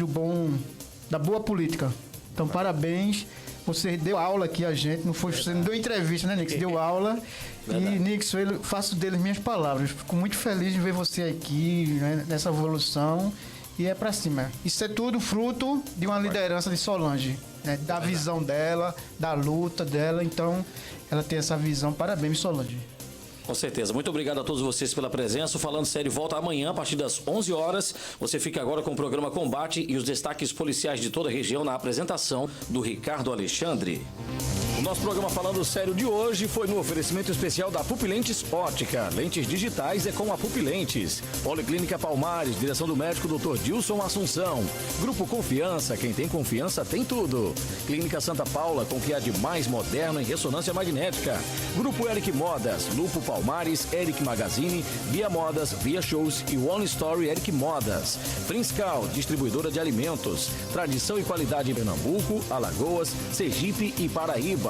da boa política. Então, parabéns. Você deu aula aqui a gente, você não deu entrevista, né, Nix? Deu aula. Verdade. E, Nix, eu faço deles minhas palavras. Fico muito feliz de ver você aqui, né, nessa evolução. E é pra cima. Isso é tudo fruto de uma liderança de Solange, né? Da visão dela, da luta dela. Então, ela tem essa visão. Parabéns, Solange. Com certeza. Muito obrigado a todos vocês pela presença. O Falando Sério volta amanhã a partir das 11 horas. Você fica agora com o programa Combate e os destaques policiais de toda a região na apresentação do Ricardo Alexandre. O nosso programa Falando Sério de hoje foi no oferecimento especial da Pupilentes Ótica. Lentes digitais é com a Pupilentes. Policlínica Palmares, direção do médico Dr. Dilson Assunção. Grupo Confiança, quem tem confiança tem tudo. Clínica Santa Paula, com o que há de mais moderno em ressonância magnética. Grupo Eric Modas, Lupo Palmares, Eric Magazine, Via Modas, Via Shows e One Story Eric Modas. Prinscal, distribuidora de alimentos. Tradição e qualidade em Pernambuco, Alagoas, Sergipe e Paraíba.